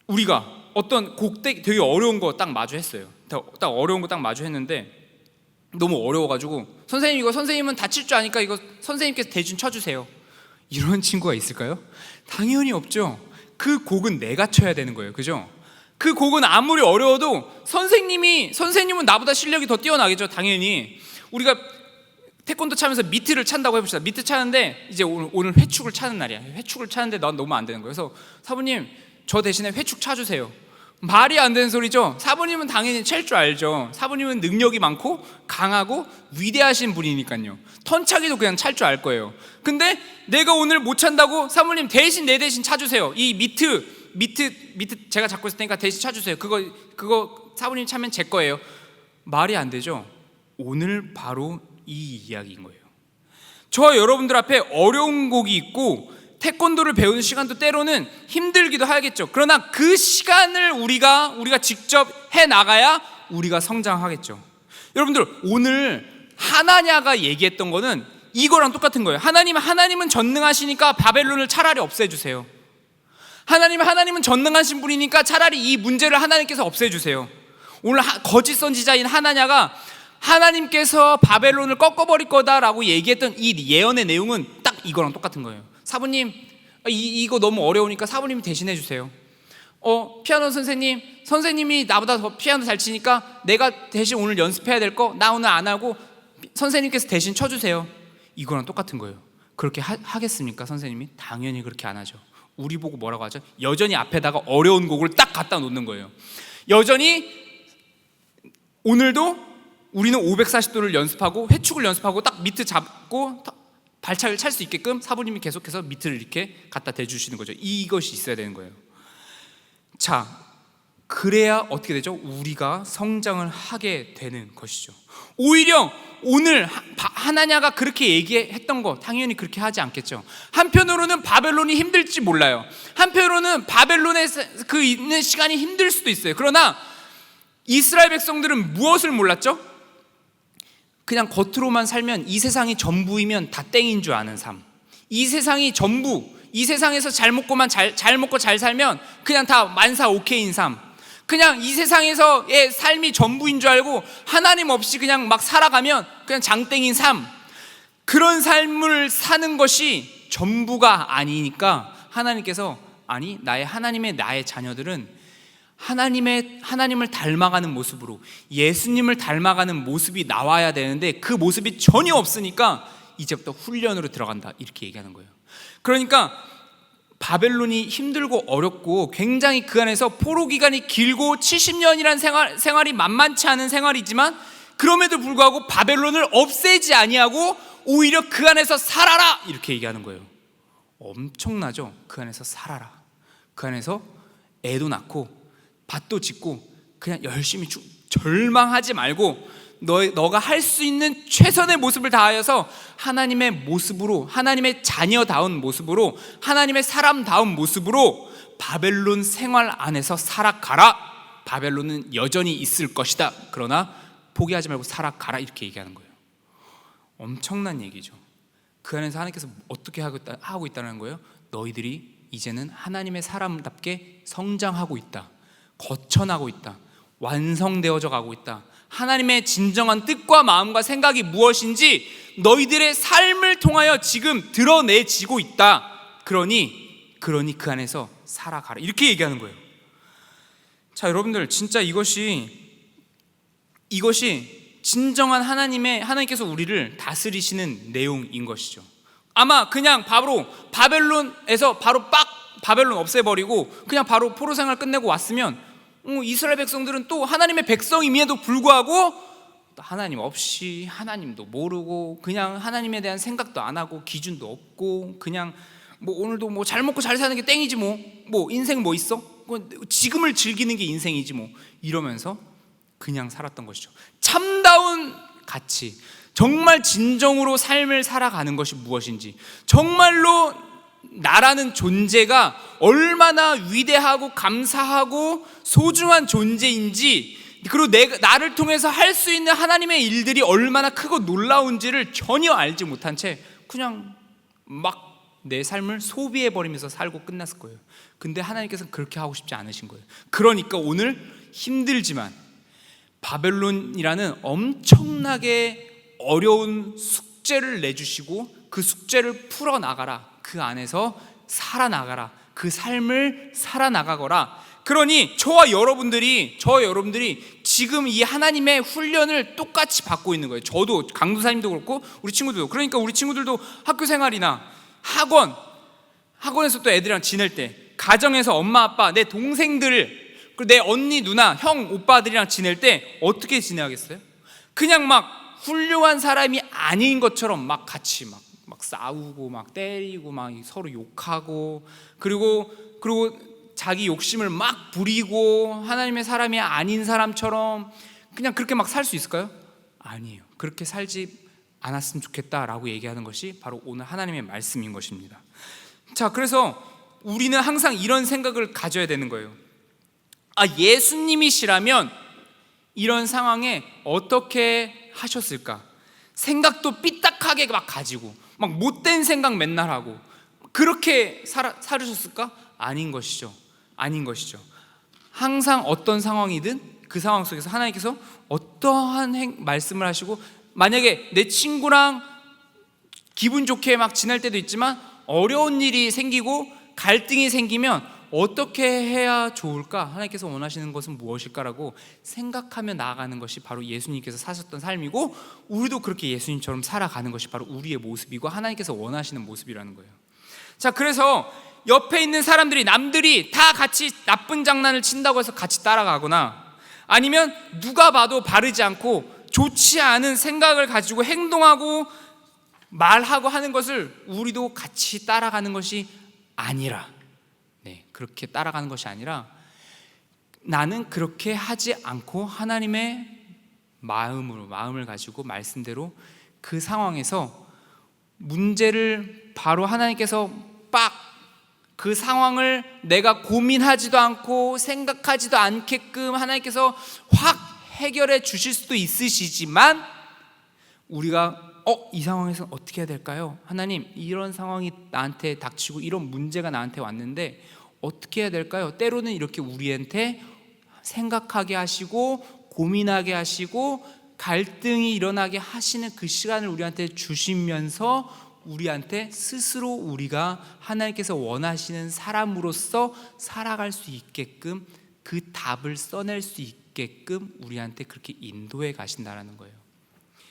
우리가 어떤 곡 되게 어려운 거 딱 마주했어요. 딱 어려운 거 딱 마주했는데 너무 어려워가지고 선생님은 다 칠 줄 아니까 이거 선생님께서 대신 쳐주세요, 이런 친구가 있을까요? 당연히 없죠. 그 곡은 내가 쳐야 되는 거예요. 그죠? 그 곡은 아무리 어려워도 선생님은 나보다 실력이 더 뛰어나겠죠. 당연히. 우리가 태권도 차면서 미트를 찬다고 해봅시다. 미트 차는데 이제 오늘 회축을 차는 날이야. 회축을 차는데 난 너무 안 되는 거예요. 그래서 사부님 저 대신에 회축 차주세요. 말이 안 되는 소리죠. 사부님은 당연히 찰 줄 알죠. 사부님은 능력이 많고 강하고 위대하신 분이니까요. 턴차기도 그냥 찰 줄 알 거예요. 근데 내가 오늘 못 찬다고 사부님 내 대신 차주세요. 이 미트 제가 잡고 있을 테니까 대신 차주세요. 그거 사부님 차면 제 거예요. 말이 안 되죠. 오늘 바로 이 이야기인 거예요. 저 여러분들 앞에 어려운 곡이 있고 태권도를 배우는 시간도 때로는 힘들기도 하겠죠. 그러나 그 시간을 우리가 직접 해 나가야 우리가 성장하겠죠. 여러분들, 오늘 하나냐가 얘기했던 거는 이거랑 똑같은 거예요. 하나님은 전능하시니까 바벨론을 차라리 없애주세요. 하나님은 전능하신 분이니까 차라리 이 문제를 하나님께서 없애주세요. 오늘 거짓 선지자인 하나냐가 하나님께서 바벨론을 꺾어버릴 거다라고 얘기했던 이 예언의 내용은 딱 이거랑 똑같은 거예요. 사부님, 이거 너무 어려우니까 사부님이 대신해 주세요. 피아노 선생님이 나보다 더 피아노 잘 치니까 내가 대신 오늘 연습해야 될 거 나 오늘 안 하고 선생님께서 대신 쳐주세요. 이거랑 똑같은 거예요. 그렇게 하겠습니까? 선생님이? 당연히 그렇게 안 하죠. 우리 보고 뭐라고 하죠? 여전히 앞에다가 어려운 곡을 딱 갖다 놓는 거예요. 여전히 오늘도 우리는 540도를 연습하고 회축을 연습하고 딱 미트 잡고 발차기를 찰 수 있게끔 사부님이 계속해서 미트를 이렇게 갖다 대주시는 거죠. 이것이 있어야 되는 거예요. 자, 그래야 어떻게 되죠? 우리가 성장을 하게 되는 것이죠. 오히려 오늘 하나냐가 그렇게 얘기했던 거 당연히 그렇게 하지 않겠죠. 한편으로는 바벨론이 힘들지 몰라요. 한편으로는 바벨론에 그 있는 시간이 힘들 수도 있어요. 그러나 이스라엘 백성들은 무엇을 몰랐죠? 그냥 겉으로만 살면 이 세상이 전부이면 다 땡인 줄 아는 삶. 이 세상이 전부, 이 세상에서 잘 먹고 잘 살면 그냥 다 만사 오케이인 삶. 그냥 이 세상에서의 삶이 전부인 줄 알고 하나님 없이 그냥 막 살아가면 그냥 장땡인 삶. 그런 삶을 사는 것이 전부가 아니니까 하나님께서 아니, 나의 자녀들은 하나님을 닮아가는 모습으로 예수님을 닮아가는 모습이 나와야 되는데 그 모습이 전혀 없으니까 이제부터 훈련으로 들어간다, 이렇게 얘기하는 거예요. 그러니까 바벨론이 힘들고 어렵고 굉장히 그 안에서 포로 기간이 길고 70년이란 생활이 만만치 않은 생활이지만 그럼에도 불구하고 바벨론을 없애지 아니하고 오히려 그 안에서 살아라, 이렇게 얘기하는 거예요. 엄청나죠? 그 안에서 살아라. 그 안에서 애도 낳고 밭도 짓고 그냥 열심히 절망하지 말고 너가 할 수 있는 최선의 모습을 다하여서 하나님의 모습으로, 하나님의 자녀다운 모습으로, 하나님의 사람다운 모습으로 바벨론 생활 안에서 살아가라. 바벨론은 여전히 있을 것이다. 그러나 포기하지 말고 살아가라, 이렇게 얘기하는 거예요. 엄청난 얘기죠. 그 안에서 하나님께서 어떻게 하고 있다는 거예요? 너희들이 이제는 하나님의 사람답게 성장하고 있다. 거쳐나고 있다. 완성되어져 가고 있다. 하나님의 진정한 뜻과 마음과 생각이 무엇인지 너희들의 삶을 통하여 지금 드러내지고 있다. 그러니 그 안에서 살아가라, 이렇게 얘기하는 거예요. 자, 여러분들, 진짜 이것이 진정한 하나님께서 우리를 다스리시는 내용인 것이죠. 아마 그냥 바로 바벨론에서 바벨론 없애버리고 그냥 바로 포로 생활 끝내고 왔으면 이스라엘 백성들은 또 하나님의 백성임에도 불구하고 하나님 없이, 하나님도 모르고 그냥 하나님에 대한 생각도 안 하고 기준도 없고 그냥 오늘도 잘 먹고 잘 사는 게 땡이지 인생 있어? 지금을 즐기는 게 인생이지 이러면서 그냥 살았던 것이죠. 참다운 가치, 정말 진정으로 삶을 살아가는 것이 무엇인지, 정말로 나라는 존재가 얼마나 위대하고 감사하고 소중한 존재인지, 그리고 나를 통해서 할 수 있는 하나님의 일들이 얼마나 크고 놀라운지를 전혀 알지 못한 채 그냥 막 내 삶을 소비해버리면서 살고 끝났을 거예요. 근데 하나님께서는 그렇게 하고 싶지 않으신 거예요. 그러니까 오늘 힘들지만 바벨론이라는 엄청나게 어려운 숙제를 내주시고 그 숙제를 풀어나가라, 그 안에서 살아나가라, 그 삶을 살아나가거라. 그러니 저와 여러분들이 지금 이 하나님의 훈련을 똑같이 받고 있는 거예요. 저도, 강도사님도 그렇고 우리 친구들도. 그러니까 우리 친구들도 학교 생활이나 학원에서 또 애들이랑 지낼 때, 가정에서 엄마 아빠, 내 동생들, 그리고 내 언니 누나 형 오빠들이랑 지낼 때 어떻게 지내야겠어요? 그냥 막 훌륭한 사람이 아닌 것처럼 막 같이 막 싸우고 막 때리고 막 서로 욕하고 그리고 자기 욕심을 막 부리고 하나님의 사람이 아닌 사람처럼 그냥 그렇게 막 살 수 있을까요? 아니에요. 그렇게 살지 않았으면 좋겠다라고 얘기하는 것이 바로 오늘 하나님의 말씀인 것입니다. 자, 그래서 우리는 항상 이런 생각을 가져야 되는 거예요. 예수님이시라면 이런 상황에 어떻게 하셨을까? 생각도 삐딱하게 막 가지고 막 못된 생각 맨날 하고 그렇게 살으셨을까? 아닌 것이죠. 항상 어떤 상황이든 그 상황 속에서 하나님께서 어떠한 말씀을 하시고, 만약에 내 친구랑 기분 좋게 막 지낼 때도 있지만 어려운 일이 생기고 갈등이 생기면 어떻게 해야 좋을까? 하나님께서 원하시는 것은 무엇일까라고 생각하며 나아가는 것이 바로 예수님께서 사셨던 삶이고, 우리도 그렇게 예수님처럼 살아가는 것이 바로 우리의 모습이고 하나님께서 원하시는 모습이라는 거예요. 자, 그래서 옆에 있는 사람들이, 남들이 다 같이 나쁜 장난을 친다고 해서 같이 따라가거나, 아니면 누가 봐도 바르지 않고 좋지 않은 생각을 가지고 행동하고 말하고 하는 것을 우리도 같이 따라가는 것이 아니라, 그렇게 따라가는 것이 아니라 나는 그렇게 하지 않고 하나님의 마음을 가지고 말씀대로 그 상황에서 문제를 바로 하나님께서 그 상황을 내가 고민하지도 않고 생각하지도 않게끔 하나님께서 확 해결해 주실 수도 있으시지만, 우리가 이 상황에서 어떻게 해야 될까요? 하나님, 이런 상황이 나한테 닥치고 이런 문제가 나한테 왔는데 어떻게 해야 될까요? 때로는 이렇게 우리한테 생각하게 하시고 고민하게 하시고 갈등이 일어나게 하시는 그 시간을 우리한테 주시면서 우리한테 스스로 우리가 하나님께서 원하시는 사람으로서 살아갈 수 있게끔, 그 답을 써낼 수 있게끔 우리한테 그렇게 인도해 가신다라는 거예요.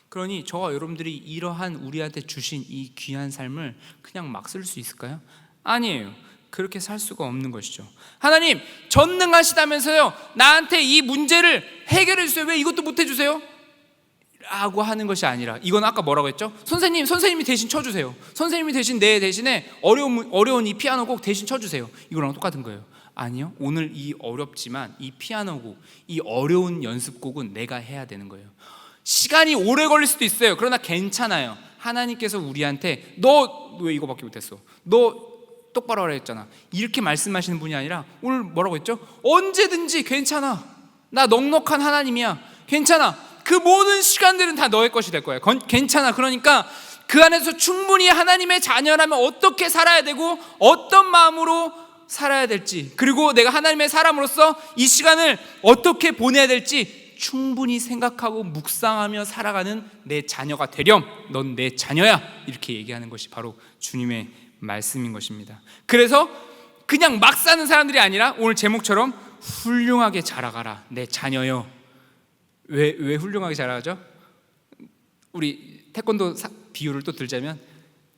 그러니 저와 여러분들이 이러한 우리한테 주신 이 귀한 삶을 그냥 막 쓸 수 있을까요? 아니에요. 그렇게 살 수가 없는 것이죠. 하나님 전능하시다면서요, 나한테 이 문제를 해결해 주세요. 왜 이것도 못 해주세요? 라고 하는 것이 아니라, 이건 아까 뭐라고 했죠? 선생님이 대신 쳐주세요. 선생님이 대신 내 대신에 어려운 이 피아노 곡 대신 쳐주세요. 이거랑 똑같은 거예요. 아니요, 오늘 이 어렵지만 이 피아노 곡, 이 어려운 연습곡은 내가 해야 되는 거예요. 시간이 오래 걸릴 수도 있어요. 그러나 괜찮아요. 하나님께서 우리한테 너 왜 이거밖에 못했어? 너 똑바로 하라 했잖아. 이렇게 말씀하시는 분이 아니라 오늘 뭐라고 했죠? 언제든지 괜찮아. 나 넉넉한 하나님이야. 괜찮아. 그 모든 시간들은 다 너의 것이 될 거야. 괜찮아. 그러니까 그 안에서 충분히 하나님의 자녀라면 어떻게 살아야 되고 어떤 마음으로 살아야 될지, 그리고 내가 하나님의 사람으로서 이 시간을 어떻게 보내야 될지 충분히 생각하고 묵상하며 살아가는 내 자녀가 되렴. 넌 내 자녀야. 이렇게 얘기하는 것이 바로 주님의 말씀인 것입니다. 그래서 그냥 막 사는 사람들이 아니라 오늘 제목처럼 훌륭하게 자라가라 내 자녀여. 왜 훌륭하게 자라가죠? 우리 태권도 비유를 또 들자면,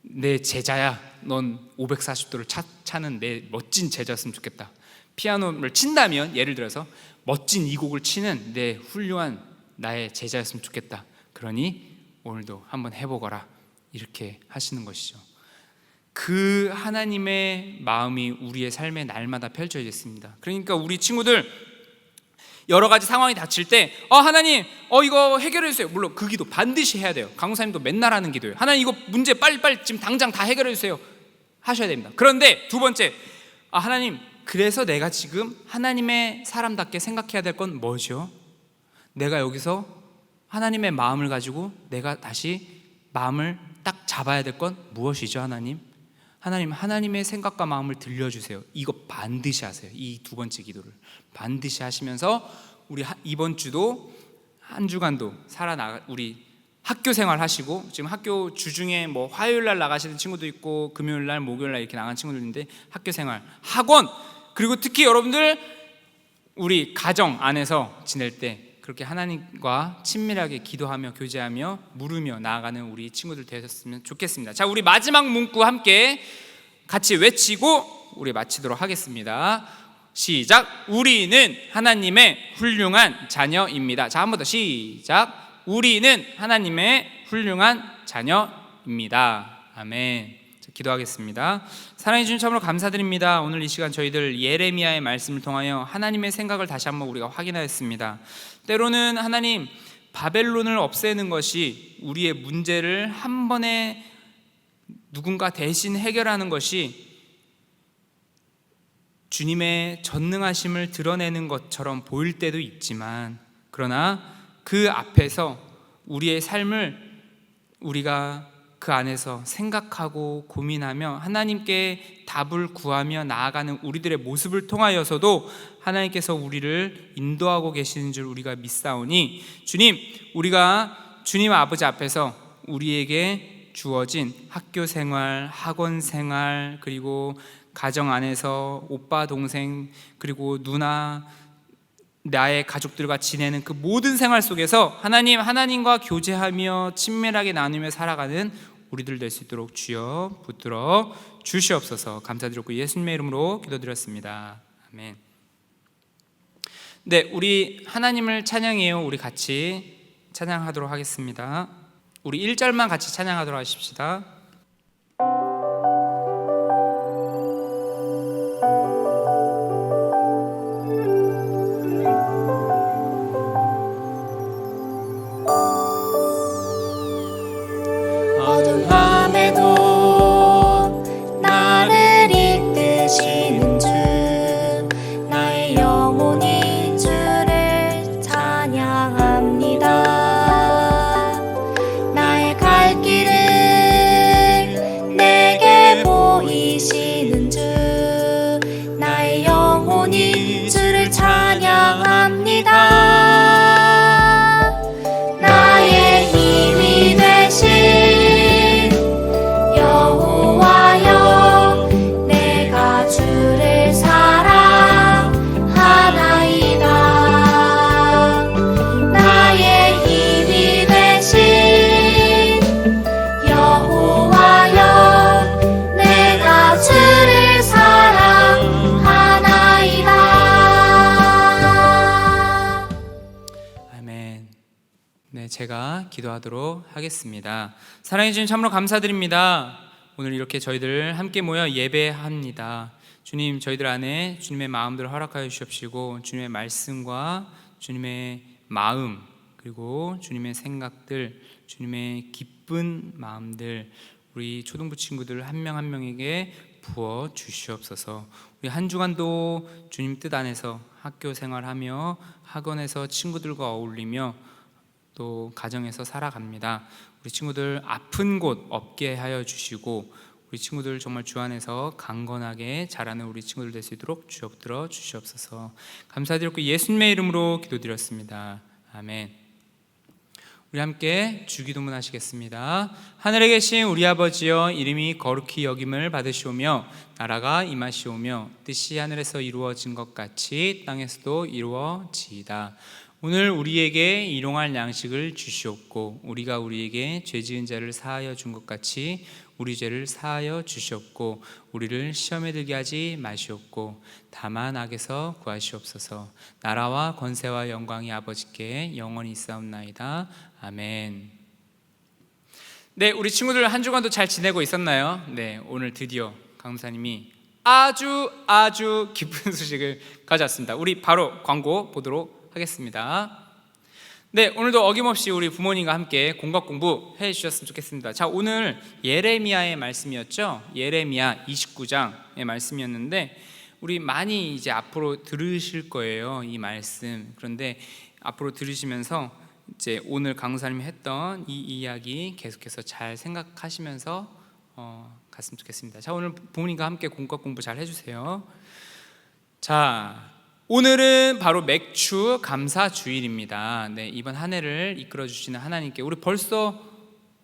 내 제자야, 넌 540도를 차는 내 멋진 제자였으면 좋겠다. 피아노를 친다면 예를 들어서 멋진 이 곡을 치는 내 훌륭한 나의 제자였으면 좋겠다. 그러니 오늘도 한번 해보거라. 이렇게 하시는 것이죠. 그 하나님의 마음이 우리의 삶에 날마다 펼쳐지겠습니다. 그러니까 우리 친구들 여러 가지 상황이 닥칠 때 하나님 이거 해결해 주세요. 물론 그 기도 반드시 해야 돼요. 강사님도 맨날 하는 기도예요. 하나님 이거 문제 빨리 지금 당장 다 해결해 주세요. 하셔야 됩니다. 그런데 두 번째, 하나님 그래서 내가 지금 하나님의 사람답게 생각해야 될 건 뭐죠? 내가 여기서 하나님의 마음을 가지고 내가 다시 마음을 딱 잡아야 될 건 무엇이죠? 하나님의 생각과 마음을 들려주세요. 이거 반드시 하세요. 이 두 번째 기도를 반드시 하시면서 우리 이번 주도 한 주간도 우리 학교 생활 하시고, 지금 학교 주중에 뭐 화요일 날 나가시는 친구도 있고 금요일 날 목요일 날 이렇게 나가는 친구들 있는데, 학교 생활, 학원, 그리고 특히 여러분들 우리 가정 안에서 지낼 때 그렇게 하나님과 친밀하게 기도하며 교제하며 물으며 나아가는 우리 친구들 되셨으면 좋겠습니다. 자, 우리 마지막 문구 함께 같이 외치고 우리 마치도록 하겠습니다. 시작. 우리는 하나님의 훌륭한 자녀입니다. 자, 한 번 더 시작. 우리는 하나님의 훌륭한 자녀입니다. 아멘. 자, 기도하겠습니다. 사랑해 주님 참으로 감사드립니다. 오늘 이 시간 저희들 예레미야의 말씀을 통하여 하나님의 생각을 다시 한번 우리가 확인하였습니다. 때로는 하나님 바벨론을 없애는 것이, 우리의 문제를 한 번에 누군가 대신 해결하는 것이 주님의 전능하심을 드러내는 것처럼 보일 때도 있지만, 그러나 그 앞에서 우리의 삶을 우리가 그 안에서 생각하고 고민하며 하나님께 답을 구하며 나아가는 우리들의 모습을 통하여서도 하나님께서 우리를 인도하고 계시는 줄 우리가 믿사오니, 주님, 우리가 주님 아버지 앞에서 우리에게 주어진 학교 생활, 학원 생활, 그리고 가정 안에서 오빠, 동생, 그리고 누나, 나의 가족들과 지내는 그 모든 생활 속에서 하나님과 교제하며 친밀하게 나누며 살아가는 우리들 될 수 있도록 주여 붙들어 주시옵소서. 감사드렸고 예수님의 이름으로 기도드렸습니다. 아멘. 네, 우리 하나님을 찬양해요. 우리 같이 찬양하도록 하겠습니다. 우리 1절만 같이 찬양하도록 하십시다.
어둠함에도 나를 이끄시는 주, 나의 영혼이 주를 찬양합니다. 나의 갈 길을 내게 보이시는 주, 나의 영혼이 주를 찬양합니다. 나의 힘이 되신
제가 기도하도록 하겠습니다. 사랑해 주님 참으로 감사드립니다. 오늘 이렇게 저희들 함께 모여 예배합니다. 주님, 저희들 안에 주님의 마음들을 허락하여 주시옵시고, 주님의 말씀과 주님의 마음, 그리고 주님의 생각들, 주님의 기쁜 마음들 우리 초등부 친구들 한 명 한 명에게 부어 주시옵소서. 우리 한 주간도 주님 뜻 안에서 학교 생활하며 학원에서 친구들과 어울리며 또 가정에서 살아갑니다. 우리 친구들 아픈 곳 없게 하여 주시고, 우리 친구들 정말 주 안에서 강건하게 자라는 우리 친구들 될 수 있도록 주옵들어 주시옵소서. 감사드렸고 예수님의 이름으로 기도드렸습니다. 아멘. 우리 함께 주기도문 하시겠습니다. 하늘에 계신 우리 아버지여, 이름이 거룩히 여김을 받으시오며 나라가 임하시오며 뜻이 하늘에서 이루어진 것 같이 땅에서도 이루어지이다. 오늘 우리에게 일용할 양식을 주시옵고, 우리가 우리에게 죄 지은 자를 사하여 준 것 같이 우리 죄를 사하여 주시옵고, 우리를 시험에 들게 하지 마시옵고 다만 악에서 구하시옵소서. 나라와 권세와 영광이 아버지께 영원히 있사옵나이다. 아멘. 네, 우리 친구들 한 주간도 잘 지내고 있었나요? 네, 오늘 드디어 강사님이 아주 기쁜 소식을 가져왔습니다. 우리 바로 광고 보도록 하겠습니다. 네, 오늘도 어김없이 우리 부모님과 함께 공각 공부 해주셨으면 좋겠습니다. 자, 오늘 예레미야의 말씀이었죠. 예레미야 29장의 말씀이었는데 우리 많이 이제 앞으로 들으실 거예요, 이 말씀. 그런데 앞으로 들으시면서 이제 오늘 강사님이 했던 이 이야기 계속해서 잘 생각하시면서 갔으면 좋겠습니다. 자, 오늘 부모님과 함께 공각 공부 잘 해주세요. 자, 오늘은 바로 맥주 감사 주일입니다. 네, 이번 한 해를 이끌어 주시는 하나님께, 우리 벌써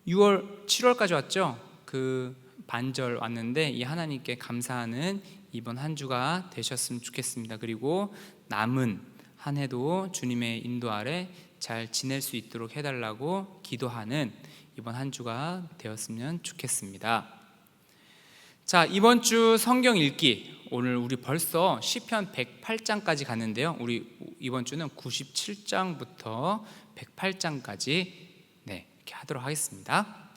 6월, 7월까지 왔죠? 그 반절 왔는데 이 하나님께 감사하는 이번 한 주가 되셨으면 좋겠습니다. 그리고 남은 한 해도 주님의 인도 아래 잘 지낼 수 있도록 해달라고 기도하는 이번 한 주가 되었으면 좋겠습니다. 자, 이번 주 성경 읽기, 오늘 우리 벌써 시편 108장까지 갔는데요. 우리 이번 주는 97장부터 108장까지 이렇게 하도록 하겠습니다.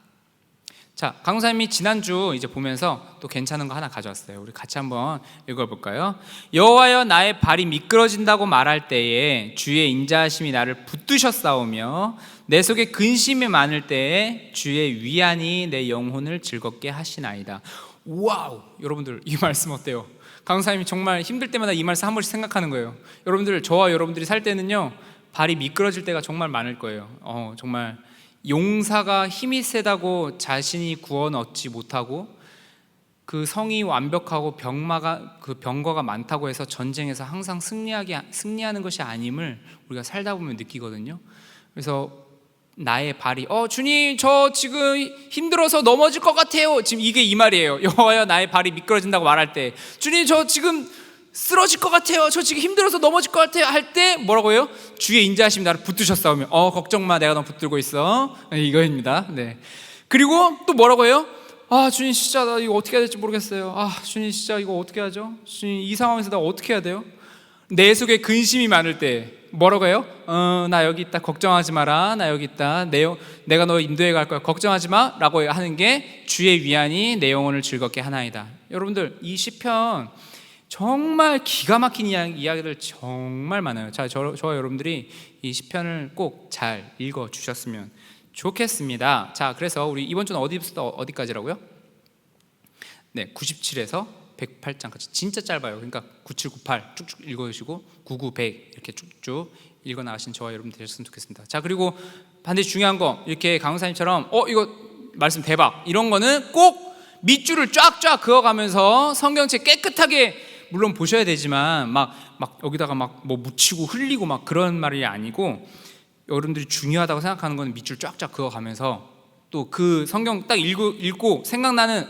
자, 강사님이 지난주 이제 보면서 또 괜찮은 거 하나 가져왔어요. 우리 같이 한번 읽어볼까요? 여호와여 나의 발이 미끄러진다고 말할 때에 주의 인자하심이 나를 붙드셨사오며 내 속에 근심이 많을 때에 주의 위안이 내 영혼을 즐겁게 하시나이다. 와우! 여러분들 이 말씀 어때요? 강사님이 정말 힘들 때마다 이 말씀 한 번씩 생각하는 거예요. 여러분들, 저와 여러분들이 살 때는요 발이 미끄러질 때가 정말 많을 거예요. 정말 용사가 힘이 세다고 자신이 구원 얻지 못하고 그 성이 완벽하고 병거가 많다고 해서 전쟁에서 항상 승리하는 것이 아님을 우리가 살다 보면 느끼거든요. 그래서 나의 발이 주님 저 지금 힘들어서 넘어질 것 같아요. 지금 이게 이 말이에요. 여호와여 나의 발이 미끄러진다고 말할 때, 주님 저 지금 쓰러질 것 같아요. 저 지금 힘들어서 넘어질 것 같아요. 할 때 뭐라고 해요? 주의 인자하심이 나를 붙드셨사오며 걱정 마, 내가 너 붙들고 있어. 이거입니다. 네. 그리고 또 뭐라고 해요? 주님 진짜 나 이거 어떻게 해야 될지 모르겠어요. 주님 진짜 이거 어떻게 하죠? 주님 이 상황에서 나 어떻게 해야 돼요? 내 속에 근심이 많을 때 뭐라고 해요? 나 여기 있다, 걱정하지 마라. 나 여기 있다, 내가 너 인도해 갈 거야, 걱정하지 마 라고 하는 게 주의 위안이 내 영혼을 즐겁게 하나이다. 여러분들 이 시편 정말 기가 막힌 이야기들 정말 많아요. 자, 저와 여러분들이 이 시편을 꼭 잘 읽어 주셨으면 좋겠습니다. 자, 그래서 우리 이번 주는 어디부터 어디까지라고요? 네, 97에서 108장까지 진짜 짧아요. 그러니까 97, 98 쭉쭉 읽어주시고 99, 100 이렇게 쭉쭉 읽어 나가신 저와 여러분 되셨으면 좋겠습니다. 자, 그리고 반드시 중요한 거, 이렇게 강사님처럼 이거 말씀 대박 이런 거는 꼭 밑줄을 쫙쫙 그어가면서 성경책 깨끗하게 물론 보셔야 되지만 막 여기다가 막 뭐 묻히고 흘리고 막 그런 말이 아니고, 여러분들이 중요하다고 생각하는 거는 밑줄 쫙쫙 그어가면서 또 그 성경 딱 읽고 생각나는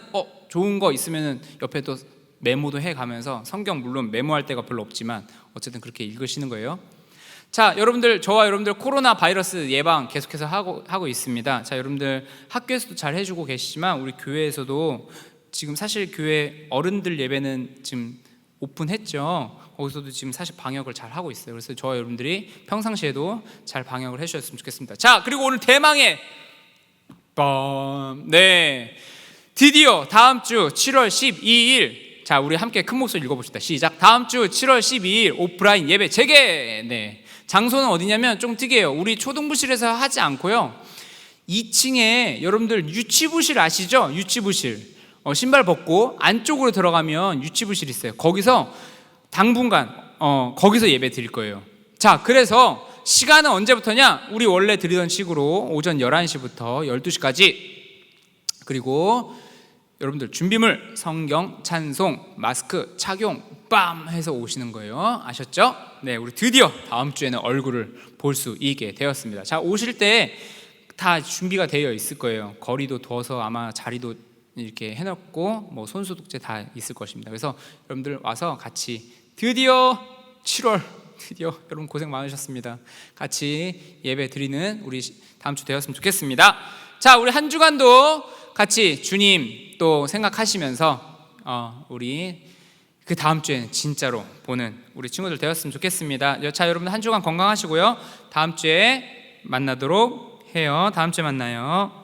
좋은 거 있으면은 옆에 또 메모도 해가면서, 성경 물론 메모할 때가 별로 없지만 어쨌든 그렇게 읽으시는 거예요. 자, 여러분들, 저와 여러분들 코로나 바이러스 예방 계속해서 하고 있습니다. 자, 여러분들 학교에서도 잘 해주고 계시지만 우리 교회에서도 지금 사실 교회 어른들 예배는 지금 오픈했죠. 거기서도 지금 사실 방역을 잘 하고 있어요. 그래서 저와 여러분들이 평상시에도 잘 방역을 해주셨으면 좋겠습니다. 자, 그리고 오늘 대망의 드디어 다음 주 7월 12일, 자, 우리 함께 큰 목소리 읽어봅시다. 시작. 다음 주 7월 12일 오프라인 예배 재개. 네, 장소는 어디냐면 좀 특이해요. 우리 초등부실에서 하지 않고요, 2층에 여러분들 유치부실 아시죠? 유치부실, 신발 벗고 안쪽으로 들어가면 유치부실 있어요. 거기서 당분간 거기서 예배 드릴 거예요. 자, 그래서 시간은 언제부터냐? 우리 원래 드리던 식으로 오전 11시부터 12시까지. 그리고 여러분들 준비물, 성경, 찬송, 마스크 착용 빰 해서 오시는 거예요. 아셨죠? 네, 우리 드디어 다음 주에는 얼굴을 볼 수 있게 되었습니다. 자, 오실 때 다 준비가 되어 있을 거예요. 거리도 둬서 아마 자리도 이렇게 해놓고 뭐 손소독제 다 있을 것입니다. 그래서 여러분들 와서 같이 드디어 7월 드디어 여러분 고생 많으셨습니다. 같이 예배 드리는 우리 다음 주 되었으면 좋겠습니다. 자, 우리 한 주간도 같이 주님 또 생각하시면서 우리 그 다음 주에는 진짜로 보는 우리 친구들 되었으면 좋겠습니다. 자, 여러분 한 주간 건강하시고요. 다음 주에 만나도록 해요. 다음 주에 만나요.